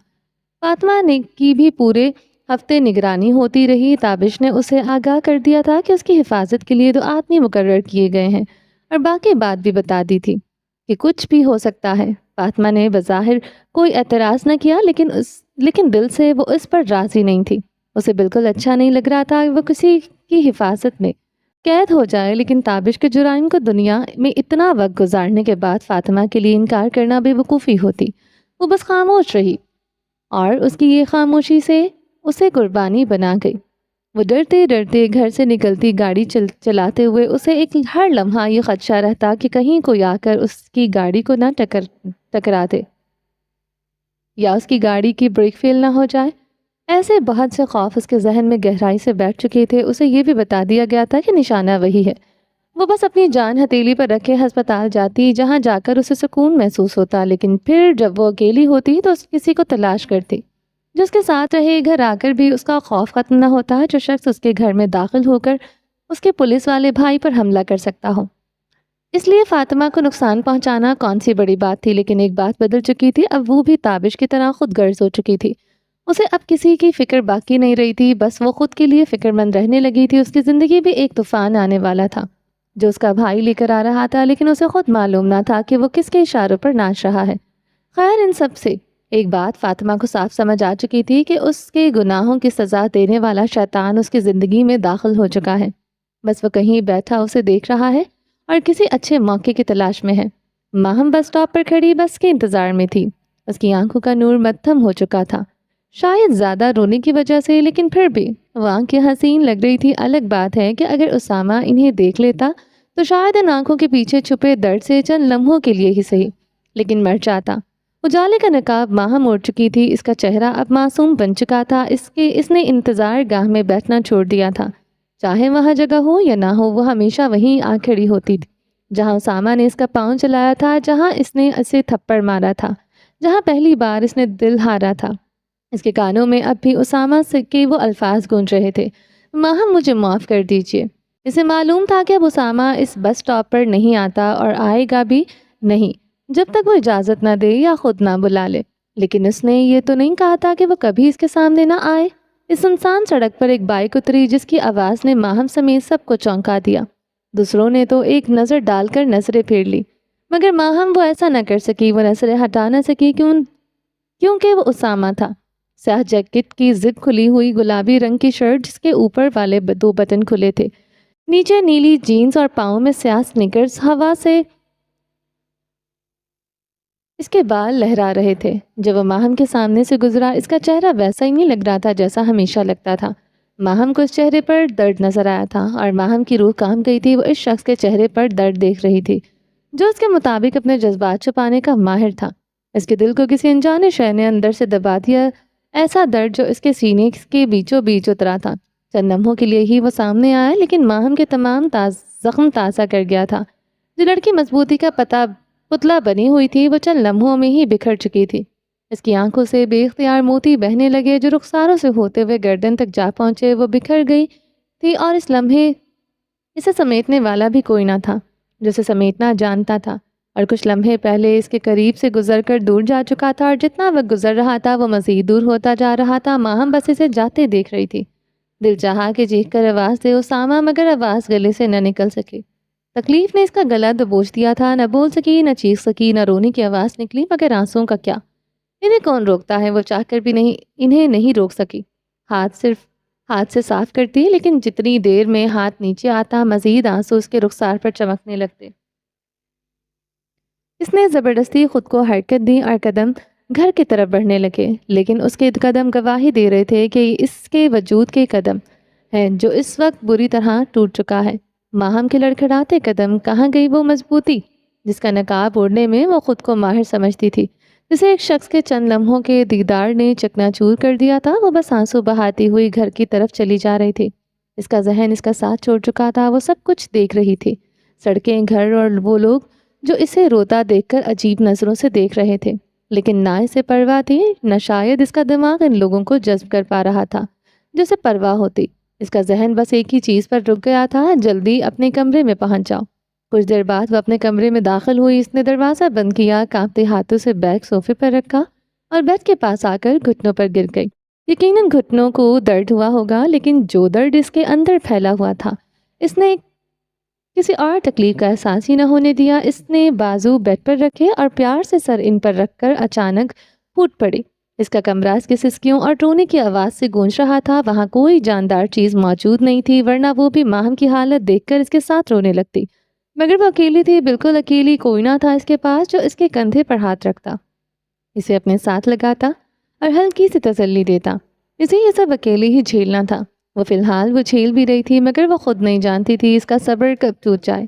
فاطمہ کی بھی پورے ہفتے نگرانی ہوتی رہی۔ تابش نے اسے آگاہ کر دیا تھا کہ اس کی حفاظت کے لیے 2 آدمی مقرر کیے گئے ہیں، اور باقی بات بھی بتا دی تھی کہ کچھ بھی ہو سکتا ہے۔ فاطمہ نے بظاہر کوئی اعتراض نہ کیا، لیکن دل سے وہ اس پر راضی نہیں تھی۔ اسے بالکل اچھا نہیں لگ رہا تھا وہ کسی کی حفاظت میں قید ہو جائے، لیکن تابش کے جرائم کو دنیا میں اتنا وقت گزارنے کے بعد فاطمہ کے لیے انکار کرنا بے وقوفی ہوتی۔ وہ بس خاموش رہی اور اس کی یہ خاموشی سے اسے قربانی بنا گئی۔ وہ ڈرتے ڈرتے گھر سے نکلتی گاڑی چلاتے ہوئے اسے ایک ہر لمحہ یہ خدشہ رہتا کہ کہیں کوئی آ کر اس کی گاڑی کو نہ ٹکرا دے یا اس کی گاڑی کی بریک فیل نہ ہو جائے۔ ایسے بہت سے خوف اس کے ذہن میں گہرائی سے بیٹھ چکے تھے۔ اسے یہ بھی بتا دیا گیا تھا کہ نشانہ وہی ہے۔ وہ بس اپنی جان ہتھیلی پر رکھے ہسپتال جاتی، جہاں جا کر اسے سکون محسوس ہوتا، لیکن پھر جب وہ اکیلی ہوتی تو کسی کو تلاش کرتی جو اس کے ساتھ رہے۔ گھر آ کر بھی اس کا خوف ختم نہ ہوتا، جو شخص اس کے گھر میں داخل ہو کر اس کے پولیس والے بھائی پر حملہ کر سکتا ہو۔ اس لیے فاطمہ کو نقصان پہنچانا کون سی بڑی بات تھی، لیکن ایک بات بدل چکی تھی۔ اب وہ بھی تابش کی طرح خود غرض ہو چکی تھی۔ اسے اب کسی کی فکر باقی نہیں رہی تھی، بس وہ خود کے لیے فکر مند رہنے لگی تھی۔ اس کی زندگی بھی ایک طوفان آنے والا تھا جو اس کا بھائی لے کر آ رہا تھا، لیکن اسے خود معلوم نہ تھا کہ وہ کس کے اشاروں پر ناچ رہا ہے۔ خیر، ان سب سے ایک بات فاطمہ کو صاف سمجھ آ چکی تھی کہ اس کے گناہوں کی سزا دینے والا شیطان اس کی زندگی میں داخل ہو چکا ہے۔ بس وہ کہیں بیٹھا اسے دیکھ رہا ہے اور کسی اچھے موقع کی تلاش میں ہے۔ ماہم بس اسٹاپ پر کھڑی بس کے انتظار میں تھی۔ اس کی آنکھوں کا نور مدھم ہو چکا تھا، شاید زیادہ رونے کی وجہ سے، لیکن پھر بھی وہ آنکھیں حسین لگ رہی تھی۔ الگ بات ہے کہ اگر اسامہ انہیں دیکھ لیتا تو شاید ان آنکھوں کے پیچھے چھپے درد سے چند لمحوں کے لیے ہی صحیح لیکن مر جاتا۔ اجالے کا نقاب ماہم اوڑھ چکی تھی، اس کا چہرہ اب معصوم بن چکا تھا۔ اس نے انتظار گاہ میں بیٹھنا چھوڑ دیا تھا۔ چاہے وہاں جگہ ہو یا نہ ہو، وہ ہمیشہ وہیں آ کھڑی ہوتی تھی جہاں اسامہ نے اس کا پاؤں چلایا تھا، جہاں اس نے اسے تھپڑ مارا تھا، جہاں پہلی بار اس نے دل ہارا تھا۔ اس کے کانوں میں اب بھی اسامہ سے کے وہ الفاظ گونج رہے تھے، ماہم مجھے معاف کر دیجیے۔ اسے معلوم تھا کہ اب اسامہ اس بس اسٹاپ پر نہیں آتا اور آئے گا بھی نہیں جب تک وہ اجازت نہ دے یا خود نہ بلا لے، لیکن اس نے یہ تو نہیں کہا تھا کہ وہ کبھی اس کے سامنے نہ آئے۔ اس سنسان سڑک پر ایک بائک اتری جس کی آواز نے ماہم سمیت سب کو چونکا دیا۔ دوسروں نے تو ایک نظر ڈال کر نظریں پھیر لی، مگر ماہم وہ ایسا نہ کر سکی، وہ نظریں ہٹا نہ سکی کیونکہ وہ اسامہ تھا۔ سیاہ جیکٹ کی زپ کھلی ہوئی، گلابی رنگ کی شرٹ جس کے اوپر والے 2 بٹن کھلے تھے، نیچے نیلی جینز اور پاؤں میں سیاہ سنیکرز ہوا سے اس کے بال لہرا رہے تھے۔ جب وہ ماہم کے سامنے سے گزرا، اس کا چہرہ ویسا ہی نہیں لگ رہا تھا جیسا ہمیشہ لگتا تھا۔ ماہم کو اس چہرے پر درد نظر آیا تھا اور ماہم کی روح کام گئی تھی۔ وہ اس شخص کے چہرے پر درد دیکھ رہی تھی جو اس کے مطابق اپنے جذبات چھپانے کا ماہر تھا۔ اس کے دل کو کسی انجانے شے نے اندر سے دبا دیا، ایسا درد جو اس کے سینے کے بیچوں بیچ اترا تھا۔ چند لمحوں کے لیے ہی وہ سامنے آیا، لیکن ماہم کے تمام زخم تازہ کر گیا تھا۔ جو لڑکی مضبوطی کا پتلا بنی ہوئی تھی، وہ چند لمحوں میں ہی بکھر چکی تھی۔ اس کی آنکھوں سے بے اختیار موتی بہنے لگے جو رخساروں سے ہوتے ہوئے گردن تک جا پہنچے۔ وہ بکھر گئی تھی اور اس لمحے اسے سمیٹنے والا بھی کوئی نہ تھا جو اسے سمیٹنا جانتا تھا، اور کچھ لمحے پہلے اس کے قریب سے گزر کر دور جا چکا تھا، اور جتنا وقت گزر رہا تھا وہ مزید دور ہوتا جا رہا تھا۔ ماہم بس اسے جاتے دیکھ رہی تھی۔ دل چاہا کہ چیخ کر آواز دے اسامہ، مگر آواز گلے سے نہ نکل سکی۔ تکلیف نے اس کا گلا دبوچ دیا تھا، نہ بول سکی، نہ چیخ سکی، نہ رونے کی آواز نکلی، مگر آنسوں کا کیا؟ انہیں کون روکتا ہے؟ وہ چاہ کر بھی انہیں نہیں روک سکی۔ ہاتھ سے صاف کرتی، لیکن جتنی دیر میں ہاتھ نیچے آتا مزید آنسو اس کے رخسار پر چمکنے لگتے۔ اس نے زبردستی خود کو حرکت دی اور قدم گھر کی طرف بڑھنے لگے، لیکن اس کے قدم گواہی دے رہے تھے کہ اس کے وجود کے قدم ہیں جو اس وقت بری طرح ٹوٹ چکا ہے۔ ماہم کے لڑکھڑاتے قدم، کہاں گئی وہ مضبوطی جس کا نقاب اوڑھنے میں وہ خود کو ماہر سمجھتی تھی، جسے ایک شخص کے چند لمحوں کے دیدار نے چکنا چور کر دیا تھا؟ وہ بس آنسو بہاتی ہوئی گھر کی طرف چلی جا رہی تھی۔ اس کا ذہن اس کا ساتھ چھوڑ چکا تھا، وہ سب کچھ دیکھ رہی تھی، سڑکیں، گھر اور وہ لوگ جو اسے روتا دیکھ کر عجیب نظروں سے دیکھ رہے تھے، لیکن نہ اسے پرواہ تھی، نہ شاید اس کا دماغ ان لوگوں کو جذب کر پا رہا تھا جسے پرواہ ہوتی۔ اس کا ذہن بس ایک ہی چیز پر رک گیا تھا، جلدی اپنے کمرے میں پہنچ جاؤ۔ کچھ دیر بعد وہ اپنے کمرے میں داخل ہوئی۔ اس نے دروازہ بند کیا، کانپتے ہاتھوں سے بیگ صوفے پر رکھا اور بیڈ کے پاس آ کر گھٹنوں پر گر گئی۔ یقیناً گھٹنوں کو درد ہوا ہوگا، لیکن جو درد اس کے اندر پھیلا ہوا تھا اس نے کسی اور تکلیف کا احساس ہی نہ ہونے دیا۔ اس نے بازو بیڈ پر رکھے اور پیار سے سر ان پر رکھ کر اچانک پھوٹ پڑی۔ اس کا کمرہ اس کے سسکیوں اور رونے کی آواز سے گونج رہا تھا۔ وہاں کوئی جاندار چیز موجود نہیں تھی، ورنہ وہ بھی ماہم کی حالت دیکھ کر اس کے ساتھ رونے لگتی، مگر وہ اکیلی تھی، بالکل اکیلی۔ کوئی نہ تھا اس کے پاس جو اس کے کندھے پر ہاتھ رکھتا، اسے اپنے ساتھ لگاتا اور ہلکی سی تسلی دیتا۔ اسے یہ سب اکیلے ہی جھیلنا تھا۔ وہ فی الحال وہ جھیل بھی رہی تھی، مگر وہ خود نہیں جانتی تھی اس کا صبر کب ٹوٹ جائے،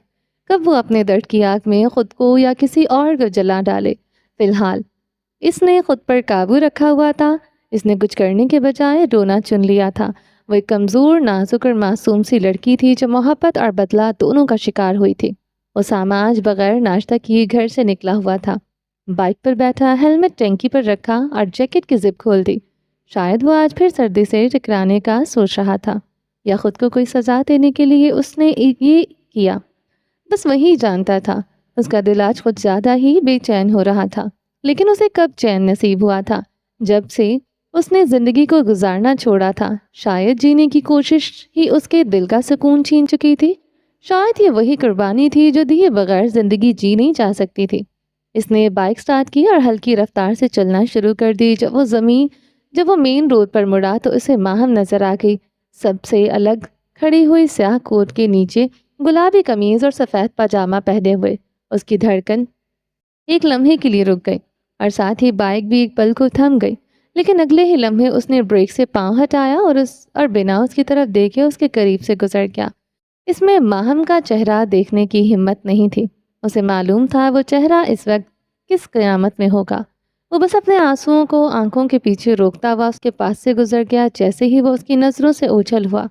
کب وہ اپنے درد کی آگ میں خود کو یا کسی اور کو جلا ڈالے۔ فی الحال اس نے خود پر قابو رکھا ہوا تھا۔ اس نے کچھ کرنے کے بجائے رونا چن لیا تھا۔ وہ ایک کمزور، نازک اور معصوم سی لڑکی تھی جو محبت اور بدلہ دونوں کا شکار ہوئی تھی۔ اسامہ آج بغیر ناشتہ کیے گھر سے نکلا ہوا تھا۔ بائک پر بیٹھا، ہیلمٹ ٹینکی پر رکھا اور جیکٹ کی زپ کھول دی۔ شاید وہ آج پھر سردی سے ٹکرانے کا سوچ رہا تھا، یا خود کو کوئی سزا دینے کے لیے اس نے یہ کیا، بس وہی جانتا تھا۔ اس کا دل آج کچھ زیادہ ہی بے چین ہو رہا تھا، لیکن اسے کب چین نصیب ہوا تھا؟ جب سے اس نے زندگی کو گزارنا چھوڑا تھا۔ شاید جینے کی کوشش ہی اس کے دل کا سکون چھین چکی تھی۔ شاید یہ وہی قربانی تھی جو دیے بغیر زندگی جی نہیں جا سکتی تھی۔ اس نے بائک سٹارٹ کی اور ہلکی رفتار سے چلنا شروع کر دی۔ جب وہ مین روڈ پر مڑا تو اسے ماہم نظر آ گئی، سب سے الگ کھڑی ہوئی، سیاہ کوٹ کے نیچے گلابی قمیض اور سفید پاجامہ پہنے ہوئے۔ اس کی دھڑکن ایک لمحے کے لیے رک گئی اور ساتھ ہی بائک بھی ایک پل کو تھم گئی، لیکن اگلے ہی لمحے اس نے بریک سے پاؤں ہٹایا اور بنا اس کی طرف دیکھے اس کے قریب سے گزر گیا۔ اس میں ماہم کا چہرہ دیکھنے کی ہمت نہیں تھی۔ اسے معلوم تھا وہ چہرہ اس وقت کس قیامت میں ہوگا۔ وہ بس اپنے آنسوؤں کو آنکھوں کے پیچھے روکتا ہوا اس کے پاس سے گزر گیا۔ جیسے ہی وہ اس کی نظروں سے اوجھل ہوا،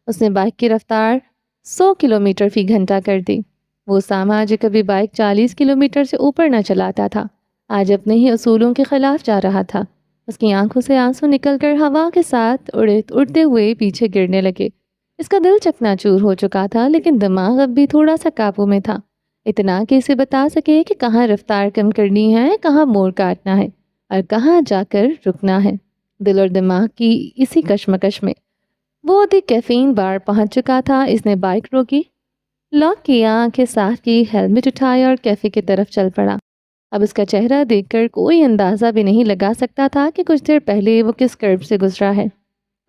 اس نے بائک کی رفتار 100 کلومیٹر فی گھنٹہ کر دی۔ وہ اسامہ جو کبھی بائک 40 کلومیٹر سے اوپر نہ چلاتا تھا، آج اپنے ہی اصولوں کے خلاف جا رہا تھا۔ اس کی آنکھوں سے آنسو نکل کر ہوا کے ساتھ اڑتے ہوئے پیچھے گرنے لگے۔ اس کا دل چکنا چور ہو چکا تھا، لیکن دماغ اب بھی تھوڑا سا قابو میں تھا، اتنا کہ اسے بتا سکے کہ کہاں رفتار کم کرنی ہے، کہاں موڑ کاٹنا ہے اور کہاں جا کر رکنا ہے۔ دل اور دماغ کی اسی کشمکش میں وہ دی کیفین بار پہنچ چکا تھا۔ اس نے بائک روکی، لاک کیا، آنکھیں صاف کی، ہیلمٹ اٹھایا اور کیفے کی طرف چل پڑا۔ اب اس کا چہرہ دیکھ کر کوئی اندازہ بھی نہیں لگا سکتا تھا کہ کچھ دیر پہلے وہ کس کرب سے گزرا ہے۔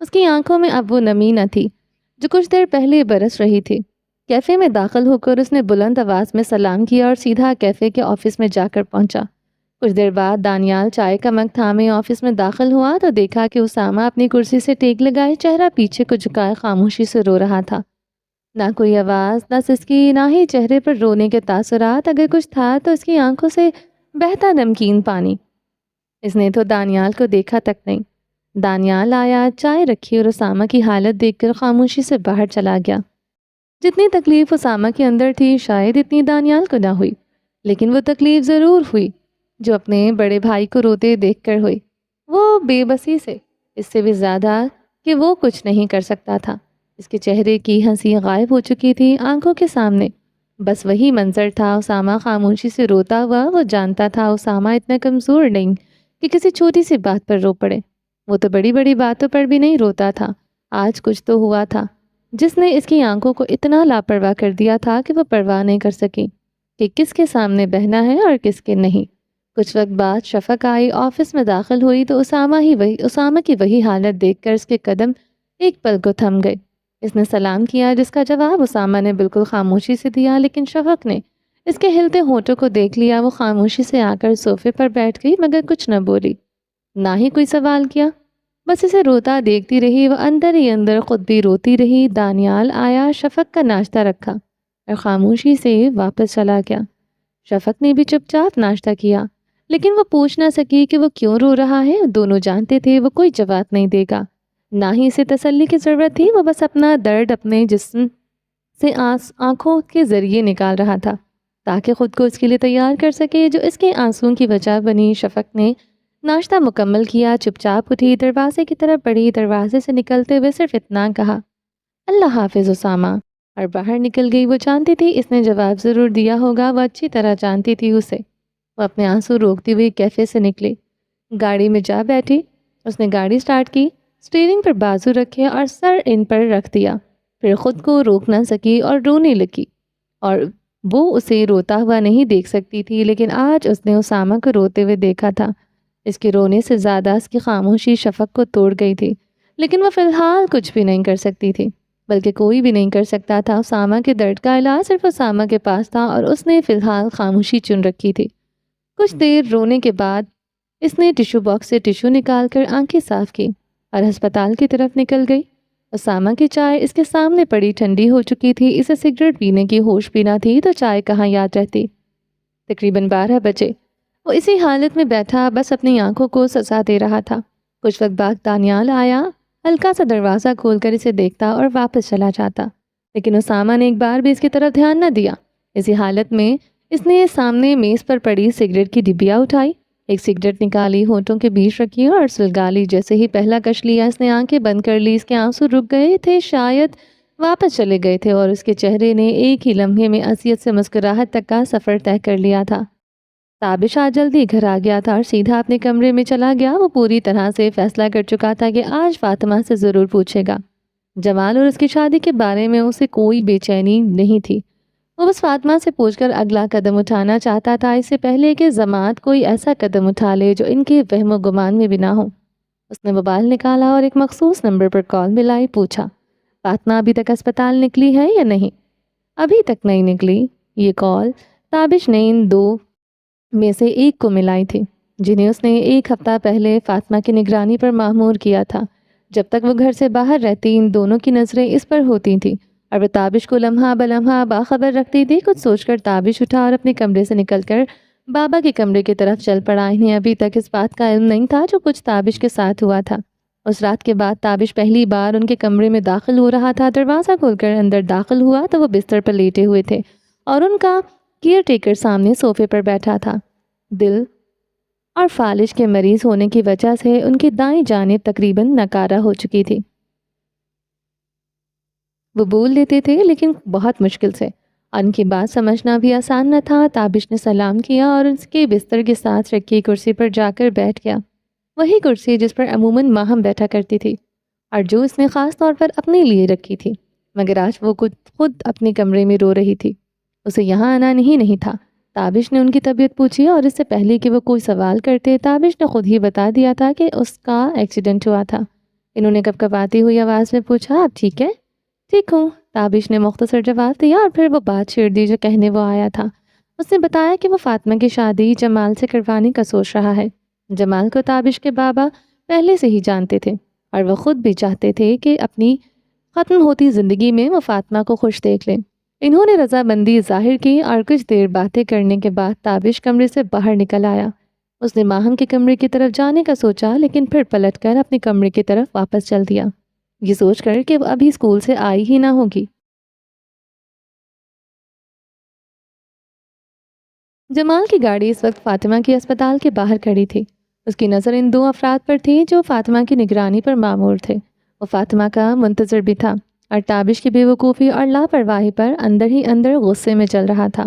اس کی آنکھوں میں اب وہ نمی نہ تھی جو کچھ دیر پہلے برس رہی تھی۔ کیفے میں داخل ہو کر اس نے بلند آواز میں سلام کیا اور سیدھا کیفے کے آفس میں جا کر پہنچا۔ کچھ دیر بعد دانیال چائے کا مگ تھامے آفس میں داخل ہوا تو دیکھا کہ اسامہ اپنی کرسی سے ٹیک لگائے چہرہ پیچھے کو جھکائے خاموشی سے رو رہا تھا۔ نہ کوئی آواز، نہ سسکی، نہ ہی چہرے پر رونے کے تاثرات۔ اگر کچھ تھا تو اس کی آنکھوں سے بہتا نمکین پانی۔ اس نے تو دانیال کو دیکھا تک نہیں۔ دانیال آیا، چائے رکھی اور اسامہ کی حالت دیکھ کر خاموشی سے باہر چلا گیا۔ جتنی تکلیف اسامہ کے اندر تھی شاید اتنی دانیال کو نہ ہوئی، لیکن وہ تکلیف ضرور ہوئی جو اپنے بڑے بھائی کو روتے دیکھ کر ہوئی، وہ بے بسی سے، اس سے بھی زیادہ کہ وہ کچھ نہیں کر سکتا تھا۔ اس کے چہرے کی ہنسی غائب ہو چکی تھی آنکھوں کے سامنے، بس وہی منظر تھا، اسامہ خاموشی سے روتا ہوا۔ وہ جانتا تھا اسامہ اتنا کمزور نہیں کہ کسی چھوٹی سی بات پر رو پڑے، وہ تو بڑی بڑی باتوں پر بھی نہیں روتا تھا۔ آج کچھ تو ہوا تھا جس نے اس کی آنکھوں کو اتنا لاپرواہ کر دیا تھا کہ وہ پرواہ نہیں کر سکی کہ کس کے سامنے بہنا ہے اور کس کے نہیں۔ کچھ وقت بعد شفق آئی، آفس میں داخل ہوئی تو اسامہ کی وہی حالت دیکھ کر اس کے قدم ایک پل کو تھم گئے۔ اس نے سلام کیا جس کا جواب اسامہ نے بالکل خاموشی سے دیا، لیکن شفق نے اس کے ہلتے ہونٹوں کو دیکھ لیا۔ وہ خاموشی سے آ کر صوفے پر بیٹھ گئی مگر کچھ نہ بولی، نہ ہی کوئی سوال کیا، بس اسے روتا دیکھتی رہی۔ وہ اندر ہی اندر خود بھی روتی رہی۔ دانیال آیا، شفق کا ناشتہ رکھا اور خاموشی سے واپس چلا گیا۔ شفق نے بھی چپ چاپ ناشتہ کیا، لیکن وہ پوچھ نہ سکی کہ وہ کیوں رو رہا ہے۔ دونوں جانتے تھے وہ کوئی جواب نہیں دے گا، نہ ہی اسے تسلی کی ضرورت تھی۔ وہ بس اپنا درد اپنے جسم سے آنکھوں کے ذریعے نکال رہا تھا تاکہ خود کو اس کے لیے تیار کر سکے جو اس کے آنسوؤں کی وجہ بنی۔ شفق نے ناشتہ مکمل کیا، چپ چاپ اٹھی، دروازے کی طرف بڑھی۔ دروازے سے نکلتے ہوئے صرف اتنا کہا، اللہ حافظ اسامہ، اور باہر نکل گئی۔ وہ جانتی تھی اس نے جواب ضرور دیا ہوگا، وہ اچھی طرح جانتی تھی اسے۔ وہ اپنے آنسو روکتی ہوئی کیفے سے نکلی، گاڑی میں جا بیٹھی۔ اس نے گاڑی سٹارٹ کی، اسٹیئرنگ پر بازو رکھے اور سر ان پر رکھ دیا، پھر خود کو روک نہ سکی اور رونے لگی۔ اور وہ اسے روتا ہوا نہیں دیکھ سکتی تھی، لیکن آج اس نے اسامہ کو روتے ہوئے دیکھا تھا۔ اس کے رونے سے زیادہ اس کی خاموشی شفق کو توڑ گئی تھی، لیکن وہ فی الحال کچھ بھی نہیں کر سکتی تھی، بلکہ کوئی بھی نہیں کر سکتا تھا۔ اسامہ کے درد کا علاج صرف اسامہ کے پاس تھا اور اس نے فی الحال خاموشی چن رکھی تھی۔ کچھ دیر رونے کے بعد اس نے ٹیشو باکس سے ٹیشو نکال کر آنکھیں صاف کی اور ہسپتال کی طرف نکل گئی۔ اسامہ کی چائے اس کے سامنے پڑی ٹھنڈی ہو چکی تھی، اسے سگریٹ پینے کی ہوش بھی نہ تھی تو چائے کہاں یاد رہتی۔ تقریباً 12 بجے وہ اسی حالت میں بیٹھا بس اپنی آنکھوں کو سزا دے رہا تھا۔ کچھ وقت بعد دانیال آیا، ہلکا سا دروازہ کھول کر اسے دیکھتا اور واپس چلا جاتا، لیکن اسامہ نے ایک بار بھی اس کی طرف دھیان نہ دیا۔ اسی حالت میں اس نے سامنے میز پر پڑی سگریٹ کی ڈبیا اٹھائی، ایک سگریٹ نکالی، ہونٹوں کے بیچ رکھی اور سلگا لی۔ جیسے ہی پہلا کش لیا اس نے آنکھیں بند کر لی۔ اس کے آنسو رک گئے تھے، شاید واپس چلے گئے تھے، اور اس کے چہرے نے ایک ہی لمحے میں اذیت سے مسکراہٹ تک کا سفر طے کر لیا تھا۔ تابش آج جلدی گھر آ گیا تھا اور سیدھا اپنے کمرے میں چلا گیا۔ وہ پوری طرح سے فیصلہ کر چکا تھا کہ آج فاطمہ سے ضرور پوچھے گا۔ جمال اور اس کی شادی کے بارے میں اسے کوئی بے چینی نہیں تھی، وہ بس فاطمہ سے پوچھ کر اگلا قدم اٹھانا چاہتا تھا، اس سے پہلے کہ ضماد کوئی ایسا قدم اٹھا لے جو ان کے وہم و گمان میں بھی نہ ہو۔ اس نے موبائل نکالا اور ایک مخصوص نمبر پر کال ملائی، پوچھا، فاطمہ ابھی تک اسپتال نکلی ہے یا نہیں؟ ابھی تک نہیں نکلی۔ یہ کال تابش نے ان دو میں سے ایک کو ملائی تھی جنہیں اس نے ایک ہفتہ پہلے فاطمہ کی نگرانی پر مامور کیا تھا۔ جب تک وہ گھر سے باہر رہتی ان دونوں کی نظریں اس پر ہوتی تھیں اور وہ تابش کو لمحہ بلمحہ باخبر رکھتی تھی۔ کچھ سوچ کر تابش اٹھا اور اپنے کمرے سے نکل کر بابا کے کمرے کی طرف چل پڑا۔ انہیں ابھی تک اس بات کا علم نہیں تھا جو کچھ تابش کے ساتھ ہوا تھا۔ اس رات کے بعد تابش پہلی بار ان کے کمرے میں داخل ہو رہا تھا۔ دروازہ کھول کر اندر داخل ہوا تو وہ بستر پر لیٹے ہوئے تھے اور ان کا کیئر ٹیکر سامنے صوفے پر بیٹھا تھا۔ دل اور فالج کے مریض ہونے کی وجہ سے ان کی دائیں جانب تقریباً ناکارہ ہو چکی تھی۔ وہ بول لیتے تھے لیکن بہت مشکل سے، ان کی بات سمجھنا بھی آسان نہ تھا۔ تابش نے سلام کیا اور اس کے بستر کے ساتھ رکھی کرسی پر جا کر بیٹھ گیا، وہی کرسی جس پر عموماً ماہم بیٹھا کرتی تھی اور جو اس نے خاص طور پر اپنے لیے رکھی تھی۔ مگر آج وہ خود اپنے کمرے میں رو رہی تھی۔ اسے یہاں آنا نہیں تھا۔ تابش نے ان کی طبیعت پوچھی اور اس سے پہلے کہ وہ کوئی سوال کرتے تابش نے خود ہی بتا دیا تھا کہ اس کا ایکسیڈنٹ ہوا تھا۔ انہوں نے کپکپاتی ہوئی آواز میں پوچھا، آپ ٹھیک ہے؟ ٹھیک ہوں، تابش نے مختصر جواب دیا اور پھر وہ بات چھیڑ دی جو کہنے وہ آیا تھا۔ اس نے بتایا کہ وہ فاطمہ کی شادی جمال سے کروانے کا سوچ رہا ہے۔ جمال کو تابش کے بابا پہلے سے ہی جانتے تھے اور وہ خود بھی چاہتے تھے کہ اپنی ختم ہوتی زندگی میں وہ فاطمہ کو خوش دیکھ لیں۔ انہوں نے رضامندی ظاہر کی اور کچھ دیر باتیں کرنے کے بعد تابش کمرے سے باہر نکل آیا۔ اس نے ماہم کے کمرے کی طرف جانے کا سوچا لیکن پھر پلٹ کر اپنے کمرے کی طرف واپس چل دیا، یہ سوچ کر کہ وہ ابھی اسکول سے آئی ہی نہ ہوگی۔ جمال کی گاڑی اس وقت فاطمہ کی اسپتال کے باہر کھڑی تھی۔ اس کی نظر ان دو افراد پر تھی جو فاطمہ کی نگرانی پر مامور تھے۔ وہ فاطمہ کا منتظر بھی تھا اور تابش کی بے وقوفی اور لاپرواہی پر اندر ہی اندر غصے میں چل رہا تھا۔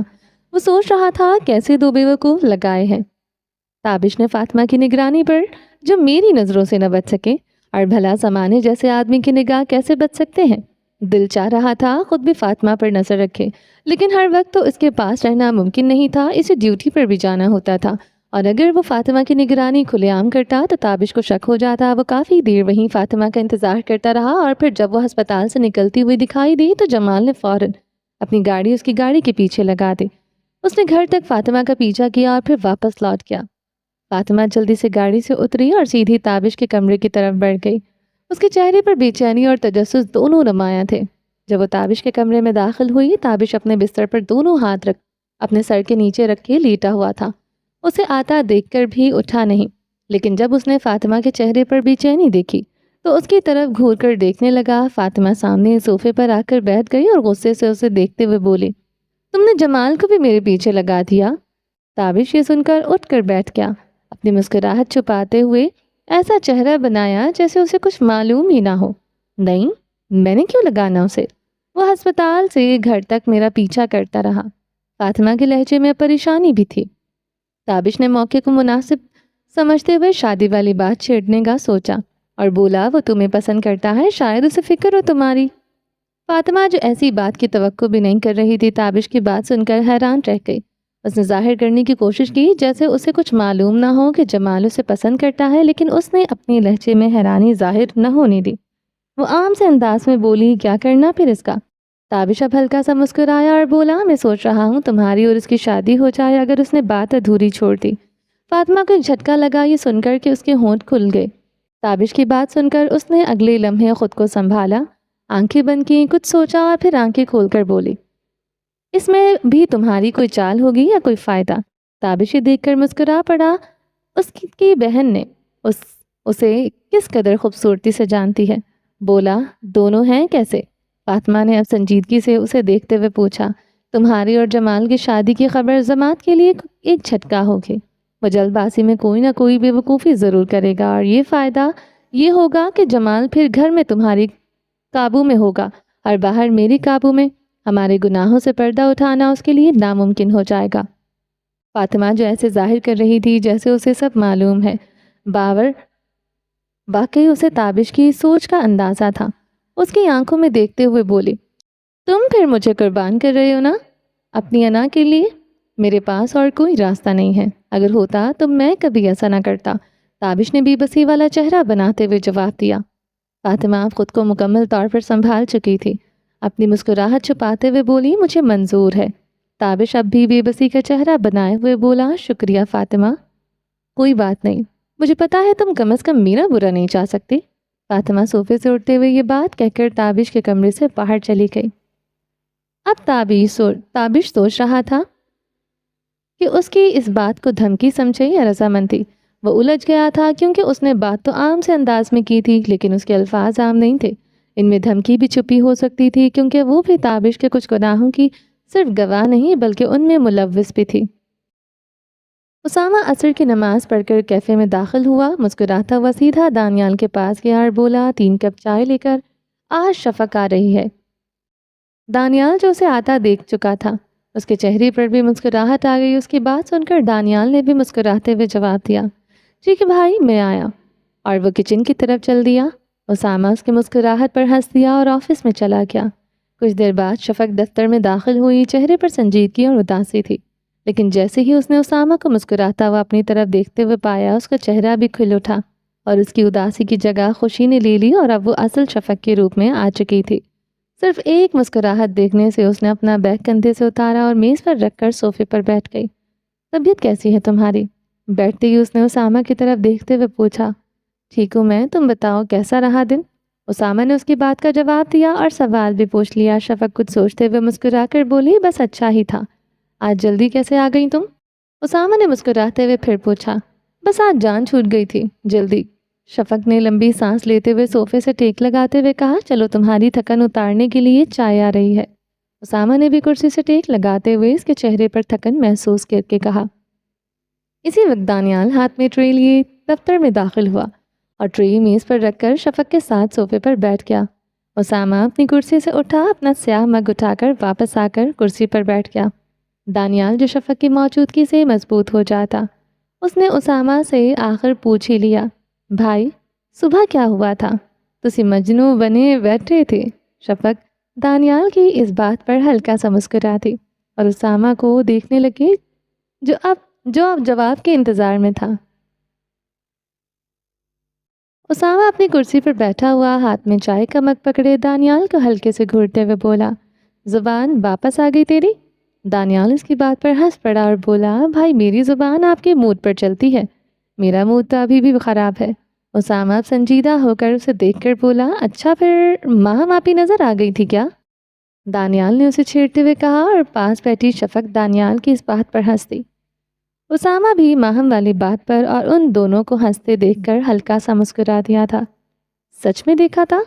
وہ سوچ رہا تھا کیسے دو بے وقوف لگائے ہیں تابش نے فاطمہ کی نگرانی پر جو میری نظروں سے نہ بچ سکے، اور بھلا زمانے جیسے آدمی کی نگاہ کیسے بچ سکتے ہیں۔ دل چاہ رہا تھا خود بھی فاطمہ پر نظر رکھے، لیکن ہر وقت تو اس کے پاس رہنا ممکن نہیں تھا، اسے ڈیوٹی پر بھی جانا ہوتا تھا، اور اگر وہ فاطمہ کی نگرانی کھلے عام کرتا تو تابش کو شک ہو جاتا۔ وہ کافی دیر وہیں فاطمہ کا انتظار کرتا رہا اور پھر جب وہ ہسپتال سے نکلتی ہوئی دکھائی دی تو جمال نے فوراً اپنی گاڑی اس کی گاڑی کے پیچھے لگا دی۔ اس نے گھر تک فاطمہ کا پیچھا کیا اور پھر واپس لوٹ گیا۔ فاطمہ جلدی سے گاڑی سے اتری اور سیدھی تابش کے کمرے کی طرف بڑھ گئی۔ اس کے چہرے پر بے چینی اور تجسس دونوں نمایاں تھے۔ جب وہ تابش کے کمرے میں داخل ہوئی، تابش اپنے بستر پر دونوں ہاتھ رکھ اپنے سر کے نیچے رکھ کے لیٹا ہوا تھا۔ اسے آتا دیکھ کر بھی اٹھا نہیں، لیکن جب اس نے فاطمہ کے چہرے پر بے چینی دیکھی تو اس کی طرف گھور کر دیکھنے لگا۔ فاطمہ سامنے صوفے پر آ کر بیٹھ گئی اور غصے سے اسے دیکھتے ہوئے بولی، تم نے جمال کو بھی میرے پیچھے لگا دیا؟ تابش یہ سن کر اٹھ کر بیٹھ گیا، اپنی مسکراہٹ چھپاتے ہوئے ایسا چہرہ بنایا جیسے اسے کچھ معلوم ہی نہ ہو۔ نہیں، میں نے کیوں لگانا اسے؟ وہ ہسپتال سے گھر تک میرا پیچھا کرتا رہا۔ فاطمہ کے لہجے میں پریشانی بھی تھی۔ تابش نے موقع کو مناسب سمجھتے ہوئے شادی والی بات چھیڑنے کا سوچا اور بولا، وہ تمہیں پسند کرتا ہے، شاید اسے فکر ہو تمہاری۔ فاطمہ جو ایسی بات کی توقع بھی نہیں کر رہی تھی، تابش کی بات سن کر حیران رہ گئی۔ اس نے ظاہر کرنے کی کوشش کی جیسے اسے کچھ معلوم نہ ہو کہ جمال اسے پسند کرتا ہے، لیکن اس نے اپنی لہجے میں حیرانی ظاہر نہ ہونے دی۔ وہ عام سے انداز میں بولی، کیا کرنا پھر اس کا؟ تابش اب ہلکا سا مسکرایا اور بولا، میں سوچ رہا ہوں تمہاری اور اس کی شادی ہو جائے اگر اس نے بات ادھوری چھوڑ دی۔ فاطمہ کو ایک جھٹکا لگا یہ سن کر کہ اس کے ہونٹ کھل گئے۔ تابش کی بات سن کر اس نے اگلے لمحے خود کو سنبھالا، آنکھیں بند کی، کچھ سوچا اور پھر آنکھیں کھول کر بولی، اس میں بھی تمہاری کوئی چال ہوگی یا کوئی فائدہ؟ تابش یہ دیکھ کر مسکرا پڑا۔ اس کی بہن نے اسے کس قدر خوبصورتی سے جانتی ہے۔ بولا، دونوں ہیں کیسے؟ فاطمہ نے اب سنجیدگی سے اسے دیکھتے ہوئے پوچھا، تمہاری اور جمال کی شادی کی خبر جماعت کے لیے ایک جھٹکا ہوگی۔ وہ جلد بازی میں کوئی نہ کوئی بے وقوفی ضرور کرے گا، اور یہ فائدہ یہ ہوگا کہ جمال پھر گھر میں تمہاری قابو میں ہوگا اور باہر میری قابو میں۔ ہمارے گناہوں سے پردہ اٹھانا اس کے لیے ناممکن ہو جائے گا۔ فاطمہ جو ایسے ظاہر کر رہی تھی جیسے اسے سب معلوم ہے، واقعی اسے تابش کی سوچ کا اندازہ تھا۔ اس کی آنکھوں میں دیکھتے ہوئے بولی، تم پھر مجھے قربان کر رہے ہو نا اپنی انا کے لیے؟ میرے پاس اور کوئی راستہ نہیں ہے، اگر ہوتا تو میں کبھی ایسا نہ کرتا۔ تابش نے بے بسی والا چہرہ بناتے ہوئے جواب دیا۔ فاطمہ اب خود کو مکمل طور پر سنبھال چکی تھی، اپنی مسکراہٹ چھپاتے ہوئے بولی، مجھے منظور ہے۔ تابش اب بھی بے بسی کا چہرہ بنائے ہوئے بولا، شکریہ فاطمہ، کوئی بات نہیں، مجھے پتا ہے تم کم از کم میرا برا نہیں چاہ سکتی۔ فاطمہ صوفے سے اٹھتے ہوئے یہ بات کہہ کر تابش کے کمرے سے باہر چلی گئی۔ اب تابش سوچ رہا تھا کہ اس کی اس بات کو دھمکی سمجھے یا رضامندی۔ وہ الجھ گیا تھا کیونکہ اس نے بات تو عام سے انداز میں کی تھی، لیکن اس کے الفاظ عام نہیں تھے، ان میں دھمکی بھی چھپی ہو سکتی تھی، کیونکہ وہ بھی تابش کے کچھ گناہوں کی صرف گواہ نہیں بلکہ ان میں ملوث بھی تھی۔ اسامہ عصر کی نماز پڑھ کر کیفے میں داخل ہوا، مسکراتا ہوا سیدھا دانیال کے پاس گیا اور بولا، 3 کپ چائے لے کر، آج شفق آ رہی ہے۔ دانیال جو اسے آتا دیکھ چکا تھا، اس کے چہرے پر بھی مسکراہٹ آ گئی۔ اس کی بات سن کر دانیال نے بھی مسکراتے ہوئے جواب دیا، ٹھیک ہے بھائی، میں آیا، اور وہ کچن کی طرف چل دیا۔ اسامہ اس کی مسکراہٹ پر ہنس دیا اور آفس میں چلا گیا۔ کچھ دیر بعد شفق دفتر میں داخل ہوئی، چہرے پر سنجیدگی اور اداسی تھی، لیکن جیسے ہی اس نے اسامہ کو مسکراتا ہوا اپنی طرف دیکھتے ہوئے پایا، اس کا چہرہ بھی کھل اٹھا اور اس کی اداسی کی جگہ خوشی نے لے لی اور اب وہ اصل شفق کے روپ میں آ چکی تھی۔ صرف ایک مسکراہٹ دیکھنے سے اس نے اپنا بیگ کندھے سے اتارا اور میز پر رکھ کر صوفے پر بیٹھ گئی۔ طبیعت کیسی ہے تمہاری؟ بیٹھتے ہی اس نے اسامہ کی طرف دیکھتے ہوئے پوچھا۔ ٹھیک ہوں میں، تم بتاؤ کیسا رہا دن؟ اسامہ نے اس کی بات کا جواب دیا اور سوال بھی پوچھ لیا۔ شفق کچھ سوچتے ہوئے مسکرا کر بولی، بس اچھا ہی تھا۔ آج جلدی کیسے آ گئی تم؟ اسامہ نے مسکراتے ہوئے پھر پوچھا۔ بس آج جان چھوٹ گئی تھی، جلدی۔ شفق نے لمبی سانس لیتے ہوئے صوفے سے ٹیک لگاتے ہوئے کہا، چلو تمہاری تھکن اتارنے کے لیے چائے آ رہی ہے۔ اسامہ نے بھی کرسی سے ٹیک لگاتے ہوئے اس کے چہرے پر تھکن محسوس کر کے کہا۔ اسی وقت دانیال ہاتھ میں ٹرے لیے دفتر میں داخل ہوا اور ٹرے میز پر رکھ کر شفق کے ساتھ صوفے پر بیٹھ گیا۔ اسامہ اپنی کرسی سے اٹھا، اپنا سیاہ مگ اٹھا کر واپس آ کر کرسی پر بیٹھ گیا۔ دانیال جو شفق کی موجودگی سے مضبوط ہو جاتا، اس نے اسامہ سے آخر پوچھ ہی لیا، بھائی صبح کیا ہوا تھا؟ تسی مجنوں بنے بیٹھے تھے؟ شفق دانیال کی اس بات پر ہلکا سا مسکرا تھی اور اسامہ کو دیکھنے لگی جو اب جواب کے انتظار میں تھا۔ اسامہ اپنی کرسی پر بیٹھا ہوا ہاتھ میں چائے کا مگ پکڑے دانیال کو ہلکے سے گھورتے ہوئے بولا، زبان واپس آ گئی تیری؟ دانیال اس کی بات پر ہنس پڑا اور بولا، بھائی میری زبان آپ کے موڈ پر چلتی ہے، میرا موڈ تو ابھی بھی خراب ہے۔ اسامہ اب سنجیدہ ہو کر اسے دیکھ کر بولا، اچھا پھر ماہم آپی نظر آ گئی تھی کیا؟ دانیال نے اسے چھیڑتے ہوئے کہا اور پاس بیٹھی شفق دانیال کی اس بات پر ہنس دی۔ اسامہ بھی ماہم والی بات پر اور ان دونوں کو ہنستے دیکھ کر ہلکا سا مسکرا دیا تھا۔ سچ میں دیکھا تھا؟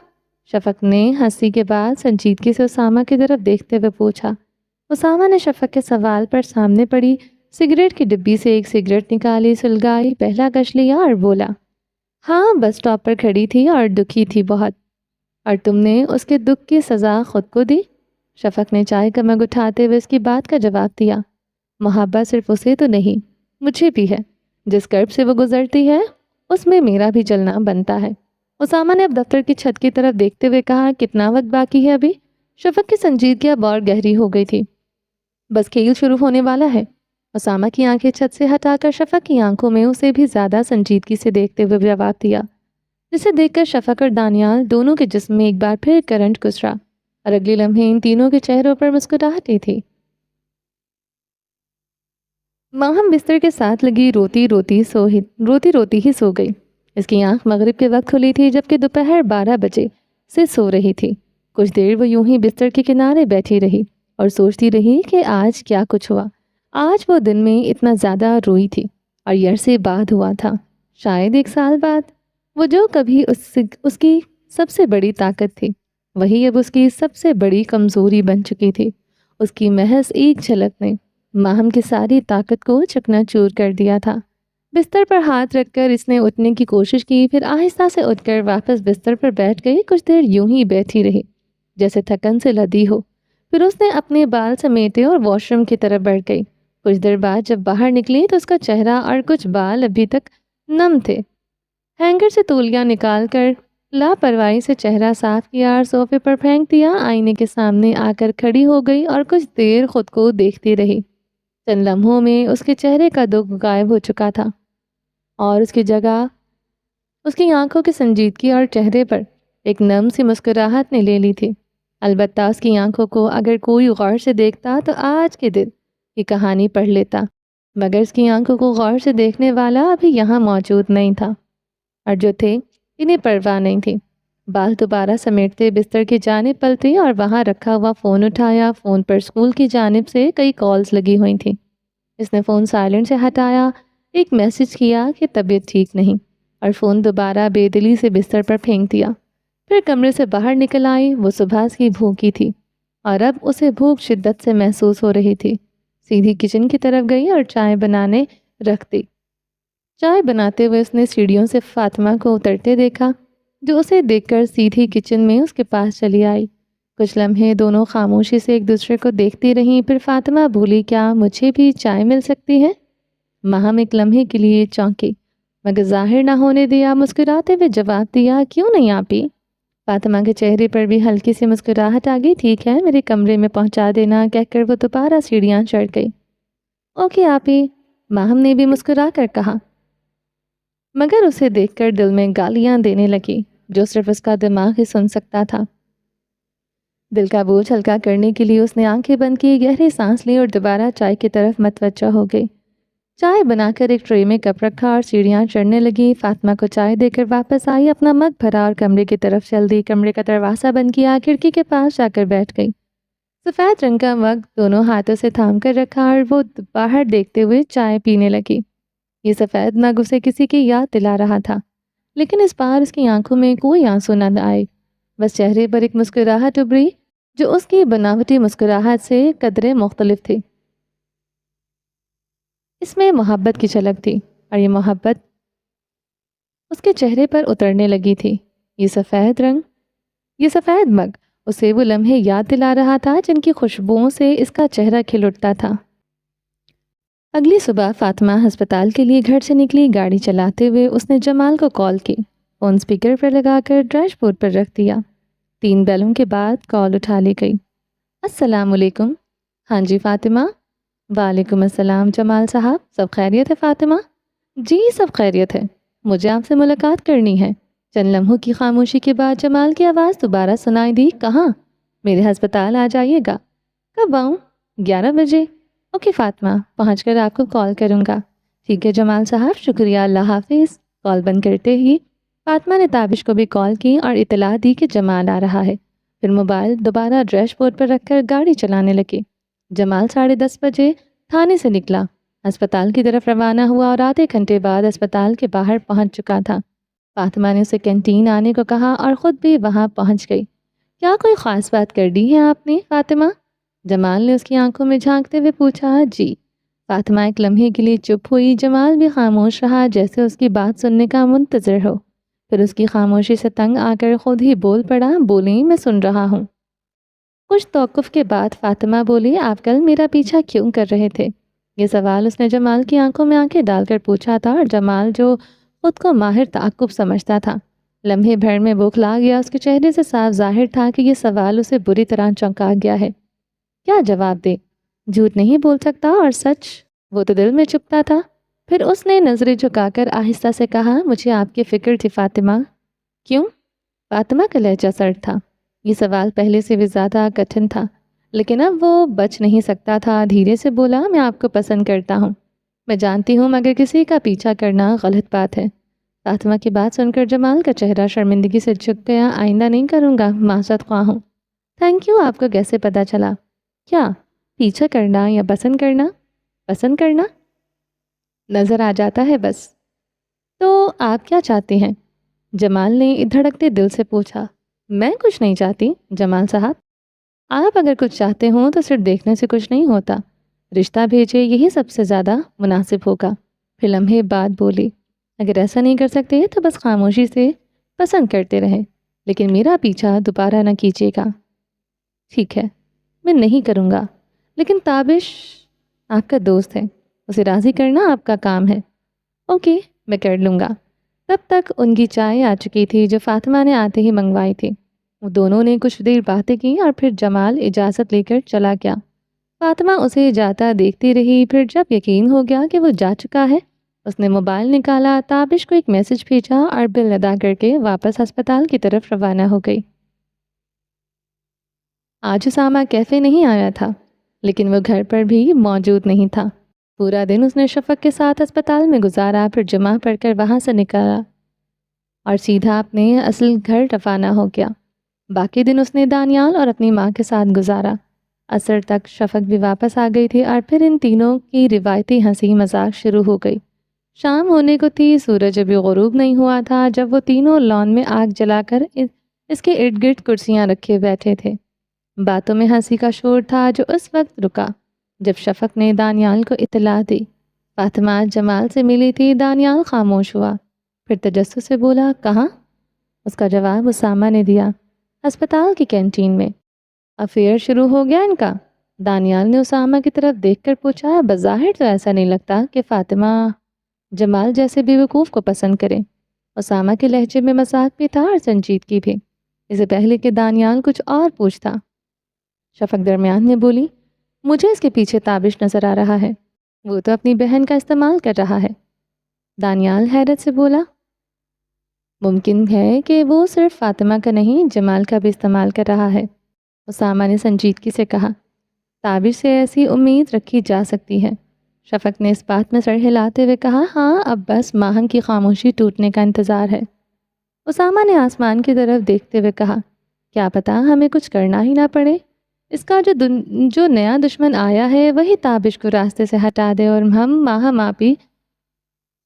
شفق نے ہنسی کے بعد سنجیدگی سے اسامہ کی طرف دیکھتے ہوئے پوچھا۔ اسامہ نے شفق کے سوال پر سامنے پڑی سگریٹ کی ڈبی سے ایک سگریٹ نکالی، سلگائی، پہلا کش لیا اور بولا، ہاں بس اسٹاپ پر کھڑی تھی اور دکھی تھی بہت۔ اور تم نے اس کے دکھ کی سزا خود کو دی؟ شفق نے چائے کا مگ اٹھاتے ہوئے اس کی بات کا جواب دیا، محبت صرف اسے تو نہیں، مجھے بھی ہے، جس کرب سے وہ گزرتی ہے اس میں میرا بھی چلنا بنتا ہے۔ اسامہ نے اب دفتر کی چھت کی طرف دیکھتے ہوئے کہا، کتنا وقت باقی ہے ابھی؟ شفق کی سنجیدگی اب اور گہری ہو گئی تھی، بس کھیل شروع ہونے والا ہے۔ اسامہ کی آنکھیں چھت سے ہٹا کر شفق کی آنکھوں میں اسے بھی زیادہ سنجیدگی سے دیکھتے ہوئے جواب دیا، جسے دیکھ کر شفق اور دانیال دونوں کے جسم میں ایک بار پھر کرنٹ گزرا اور اگلے لمحے ان تینوں کے چہروں پر مسکراہٹ ہی تھی۔ ماہم بستر کے ساتھ لگی روتی روتی ہی سو گئی۔ اس کی آنکھ مغرب کے وقت کھلی تھی جبکہ دوپہر 12 بجے سے سو رہی تھی۔ کچھ دیر وہ یوں ہی بستر کے کنارے بیٹھی رہی اور سوچتی رہی کہ آج کیا کچھ ہوا۔ آج وہ دن میں اتنا زیادہ روئی تھی اور یہ عرصے بعد ہوا تھا، شاید 1 سال بعد۔ وہ جو کبھی اس کی سب سے بڑی طاقت تھی، وہی اب اس کی سب سے بڑی کمزوری بن چکی تھی۔ اس کی محض ایک جھلک نے ماہم کی ساری طاقت کو چکنا چور کر دیا تھا۔ بستر پر ہاتھ رکھ کر اس نے اٹھنے کی کوشش کی، پھر آہستہ سے اٹھ کر واپس بستر پر بیٹھ گئی۔ کچھ دیر یوں ہی بیٹھی رہی جیسے تھکن سے لدی ہو، پھر اس نے اپنے بال سمیٹے اور واش روم کی طرف بڑھ گئی۔ کچھ دیر بعد جب باہر نکلی تو اس کا چہرہ اور کچھ بال ابھی تک نم تھے۔ ہینگر سے تولیہ نکال کر لاپرواہی سے چہرہ صاف کیا اور صوفے پر پھینک دیا، آئینے کے سامنے آ کر کھڑی ہو گئی اور کچھ دیر خود کو دیکھتی رہی۔ چند لمحوں میں اس کے چہرے کا دکھ غائب ہو چکا تھا اور اس کی جگہ اس کی آنکھوں کی سنجیدگی اور چہرے پر ایک نرم سی مسکراہٹ نے لے لی تھی۔ البتہ اس کی آنکھوں کو اگر کوئی غور سے دیکھتا تو آج کے دن کی کہانی پڑھ لیتا، مگر اس کی آنکھوں کو غور سے دیکھنے والا ابھی یہاں موجود نہیں تھا، اور جو تھے انہیں پرواہ نہیں تھی۔ بال دوبارہ سمیٹتے بستر کی جانب پلٹی اور وہاں رکھا ہوا فون اٹھایا۔ فون پر اسکول کی جانب سے کئی کالز لگی ہوئی تھیں۔ اس نے فون سائلنٹ سے ہٹایا، ایک میسج کیا کہ طبیعت ٹھیک نہیں، اور فون دوبارہ بے دلی سے بستر پر پھینک دیا۔ پھر کمرے سے باہر نکل آئی۔ وہ صبح کی بھوکی تھی اور اب اسے بھوک شدت سے محسوس ہو رہی تھی۔ سیدھی کچن کی طرف گئی اور چائے بنانے رکھ دی۔ چائے بناتے ہوئے اس نے سیڑھیوں سے فاطمہ کو اترتے دیکھا، جو اسے دیکھ کر سیدھی کچن میں اس کے پاس چلی آئی۔ کچھ لمحے دونوں خاموشی سے ایک دوسرے کو دیکھتی رہیں، پھر فاطمہ بولی، کیا مجھے بھی چائے مل سکتی ہے؟ ماہم ایک لمحے کے لیے چونکی، مگر ظاہر نہ ہونے دیا، مسکراتے ہوئے جواب دیا، کیوں نہیں آپی؟ فاطمہ کے چہرے پر بھی ہلکی سی مسکراہٹ آ گئی۔ ٹھیک ہے، میرے کمرے میں پہنچا دینا کہہ کر وہ دوبارہ سیڑھیاں چڑھ گئی۔ اوکے آپی، ماہم نے بھی مسکرا کر کہا، مگر اسے دیکھ کر دل میں گالیاں دینے لگی جو صرف اس کا دماغ ہی سن سکتا تھا۔ دل کا بوجھ ہلکا کرنے کے لیے اس نے آنکھیں بند کی، گہری سانس لی اور دوبارہ چائے کی طرف متوجہ ہو گئی۔ چائے بنا کر ایک ٹرے میں کپ رکھا اور سیڑھیاں چڑھنے لگی۔ فاطمہ کو چائے دے کر واپس آئی، اپنا مگ بھرا اور کمرے کی طرف چل دی۔ کمرے کا دروازہ بند کیا، کھڑکی کے پاس جا کر بیٹھ گئی۔ سفید رنگ کا مگ دونوں ہاتھوں سے تھام کر رکھا اور وہ باہر دیکھتے ہوئے چائے پینے لگی۔ یہ سفید مگ اسے کسی کی یاد دلا رہا تھا، لیکن اس بار اس کی آنکھوں میں کوئی آنسو نہ آئے، بس چہرے پر ایک مسکراہٹ ابھری جو اس کی بناوٹی مسکراہٹ سے قدرے مختلف تھی۔ اس میں محبت کی جھلک تھی اور یہ محبت اس کے چہرے پر اترنے لگی تھی۔ یہ سفید مگ اسے وہ لمحے یاد دلا رہا تھا جن کی خوشبوؤں سے اس کا چہرہ کھل اٹھتا تھا۔ اگلی صبح فاطمہ ہسپتال کے لیے گھر سے نکلی۔ گاڑی چلاتے ہوئے اس نے جمال کو کال کی، فون سپیکر پر لگا کر ڈیش بورڈ پر رکھ دیا۔ 3 بیلوں کے بعد کال اٹھا لی گئی۔ السلام علیکم۔ ہاں جی فاطمہ۔ وعلیکم السلام جمال صاحب، سب خیریت ہے فاطمہ؟ جی سب خیریت ہے، مجھے آپ سے ملاقات کرنی ہے۔ چند لمحوں کی خاموشی کے بعد جمال کی آواز دوبارہ سنائی دی، کہاں؟ میرے ہسپتال آ جائیے گا۔ کب آؤں؟ 11 بجے۔ اوکے فاطمہ، پہنچ کر آپ کو کال کروں گا۔ ٹھیک ہے جمال صاحب، شکریہ، اللہ حافظ۔ کال بند کرتے ہی فاطمہ نے تابش کو بھی کال کی اور اطلاع دی کہ جمال آ رہا ہے، پھر موبائل دوبارہ ڈیش بورڈ پر رکھ کر گاڑی چلانے لگی۔ جمال 10:30 بجے تھانے سے نکلا، ہسپتال کی طرف روانہ ہوا اور آدھے گھنٹے بعد ہسپتال کے باہر پہنچ چکا تھا۔ فاطمہ نے اسے کینٹین آنے کو کہا اور خود بھی وہاں پہنچ گئی۔ کیا کوئی خاص بات کر دی ہے آپ نے فاطمہ؟ جمال نے اس کی آنکھوں میں جھانکتے ہوئے پوچھا۔ جی۔ فاطمہ ایک لمحے کے لیے چپ ہوئی۔ جمال بھی خاموش رہا، جیسے اس کی بات سننے کا منتظر ہو، پھر اس کی خاموشی سے تنگ آ کر خود ہی بول پڑا، بولیں میں سن رہا ہوں۔ کچھ توقف کے بعد فاطمہ بولی، آپ کل میرا پیچھا کیوں کر رہے تھے؟ یہ سوال اس نے جمال کی آنکھوں میں آنکھیں ڈال کر پوچھا تھا اور جمال جو خود کو ماہر تعقب سمجھتا تھا، لمحے بھر میں بوکھلا گیا۔ اس کے چہرے سے صاف ظاہر تھا کہ یہ سوال اسے بری طرح چونکا گیا ہے۔ کیا جواب دے؟ جھوٹ نہیں بول سکتا اور سچ وہ تو دل میں چھپتا تھا۔ پھر اس نے نظریں جھکا کر آہستہ سے کہا، مجھے آپ کی فکر تھی فاطمہ۔ کیوں؟ فاطمہ کا لہجہ سرد تھا۔ یہ سوال پہلے سے بھی زیادہ کٹھن تھا، لیکن اب وہ بچ نہیں سکتا تھا۔ دھیرے سے بولا، میں آپ کو پسند کرتا ہوں۔ میں جانتی ہوں مگر کسی کا پیچھا کرنا غلط بات ہے۔ فاطمہ کی بات سن کر جمال کا چہرہ شرمندگی سے جھک گیا۔ آئندہ نہیں کروں گا، معذرت خواہ ہوں۔ تھینک یو، آپ کو کیسے پتہ چلا؟ کیا؟ پیچھا کرنا یا پسند کرنا؟ پسند کرنا نظر آ جاتا ہے بس۔ تو آپ کیا چاہتے ہیں؟ جمال نے دھڑکتے دل سے پوچھا۔ میں کچھ نہیں چاہتی جمال صاحب، آپ اگر کچھ چاہتے ہوں تو صرف دیکھنے سے کچھ نہیں ہوتا، رشتہ بھیجے، یہی سب سے زیادہ مناسب ہوگا۔ پھر لمحے بعد بولی، اگر ایسا نہیں کر سکتے تو بس خاموشی سے پسند کرتے رہیں، لیکن میرا پیچھا دوبارہ نہ کیجیے گا۔ ٹھیک ہے، میں نہیں کروں گا، لیکن تابش آپ کا دوست ہے، اسے راضی کرنا آپ کا کام ہے۔ اوکے، میں کر لوں گا۔ تب تک ان کی چائے آ چکی تھی جو فاطمہ نے آتے ہی منگوائی تھی۔ وہ دونوں نے کچھ دیر باتیں کی اور پھر جمال اجازت لے کر چلا گیا۔ فاطمہ اسے جاتا دیکھتی رہی، پھر جب یقین ہو گیا کہ وہ جا چکا ہے، اس نے موبائل نکالا، تابش کو ایک میسج بھیجا اور بل ادا کر کے واپس ہسپتال کی طرف روانہ ہو گئی۔ آج اسامہ کیفے نہیں آیا تھا، لیکن وہ گھر پر بھی موجود نہیں تھا۔ پورا دن اس نے شفق کے ساتھ ہسپتال میں گزارا، پھر جمعہ پڑھ کر وہاں سے نکلا اور سیدھا اپنے اصل گھر روانہ ہو گیا۔ باقی دن اس نے دانیال اور اپنی ماں کے ساتھ گزارا۔ عصر تک شفق بھی واپس آ گئی تھی اور پھر ان تینوں کی روایتی ہنسی مذاق شروع ہو گئی۔ شام ہونے کو تھی، سورج ابھی غروب نہیں ہوا تھا جب وہ تینوں لان میں آگ جلا کر اس کے ارد گرد کرسیاں رکھے بیٹھے تھے۔ باتوں میں ہنسی کا شور تھا جو اس وقت رکا جب شفق نے دانیال کو اطلاع دی۔ فاطمہ جمال سے ملی تھی۔ دانیال خاموش ہوا، پھر تجسس سے بولا، کہاں؟ اس کا جواب اسامہ نے دیا، ہسپتال کی کینٹین میں۔ افیئر شروع ہو گیا ان کا؟ دانیال نے اسامہ کی طرف دیکھ کر پوچھا۔ بظاہر تو ایسا نہیں لگتا کہ فاطمہ جمال جیسے بیوقوف کو پسند کرے۔ اسامہ کے لہجے میں مذاق بھی تھا اور سنجیدگی بھی۔ اس سے پہلے کہ دانیال کچھ اور پوچھتا، شفق درمیان میں بولی، مجھے اس کے پیچھے تابش نظر آ رہا ہے، وہ تو اپنی بہن کا استعمال کر رہا ہے۔ دانیال حیرت سے بولا، ممکن ہے کہ وہ صرف فاطمہ کا نہیں جمال کا بھی استعمال کر رہا ہے۔ اسامہ نے سنجیدگی سے کہا، تابش سے ایسی امید رکھی جا سکتی ہے۔ شفق نے اس بات میں سر ہلاتے ہوئے کہا، ہاں اب بس ماہم کی خاموشی ٹوٹنے کا انتظار ہے۔ اسامہ نے آسمان کی طرف دیکھتے ہوئے کہا، کیا پتا ہمیں کچھ کرنا ہی نہ پڑے، اس کا جو نیا دشمن آیا ہے وہی تابش کو راستے سے ہٹا دے اور ہم ماہم آپی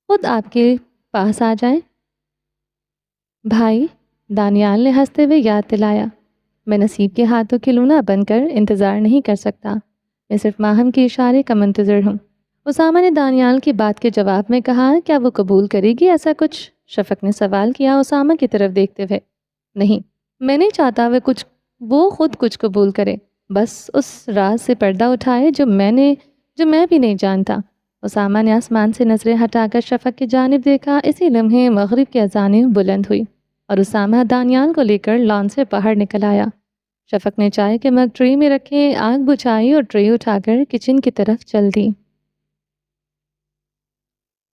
خود آپ کے پاس آ جائیں۔ بھائی، دانیال نے ہنستے ہوئے یاد دلایا، میں نصیب کے ہاتھوں کھلونا بن کر انتظار نہیں کر سکتا، میں صرف ماہم کے اشارے کا منتظر ہوں۔ اسامہ نے دانیال کی بات کے جواب میں کہا، کیا وہ قبول کرے گی ایسا کچھ؟ شفق نے سوال کیا اسامہ کی طرف دیکھتے ہوئے۔ نہیں، میں نہیں چاہتا وہ خود کچھ قبول کرے، بس اس راز سے پردہ اٹھائے جو میں بھی نہیں جانتا۔ اسامہ نے آسمان سے نظریں ہٹا کر شفق کی جانب دیکھا۔ اسی لمحے مغرب کی اذانیں بلند ہوئی اور اسامہ دانیال کو لے کر لان سے باہر نکل آیا۔ شفق نے چائے کے مگ ٹرے میں رکھے، آگ بجھائی اور ٹرے اٹھا کر کچن کی طرف چل دی۔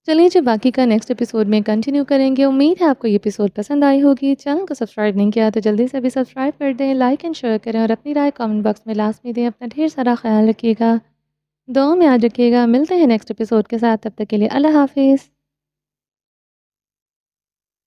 چلیے جی، باقی کا نیکسٹ ایپیسوڈ میں کنٹینیو کریں گے۔ امید ہے آپ کو یہ ایپیسوڈ پسند آئی ہوگی۔ چینل کو سبسکرائب نہیں کیا تو جلدی سے بھی سبسکرائب کر دیں، لائک اینڈ شیئر کریں اور اپنی رائے کامنٹ باکس میں لازمی دیں۔ اپنا ڈھیر سارا خیال رکھیے گا، دعاؤں میں یاد رکھیے گا۔ ملتے ہیں نیکسٹ ایپیسوڈ کے ساتھ، تب تک کے لیے اللہ حافظ۔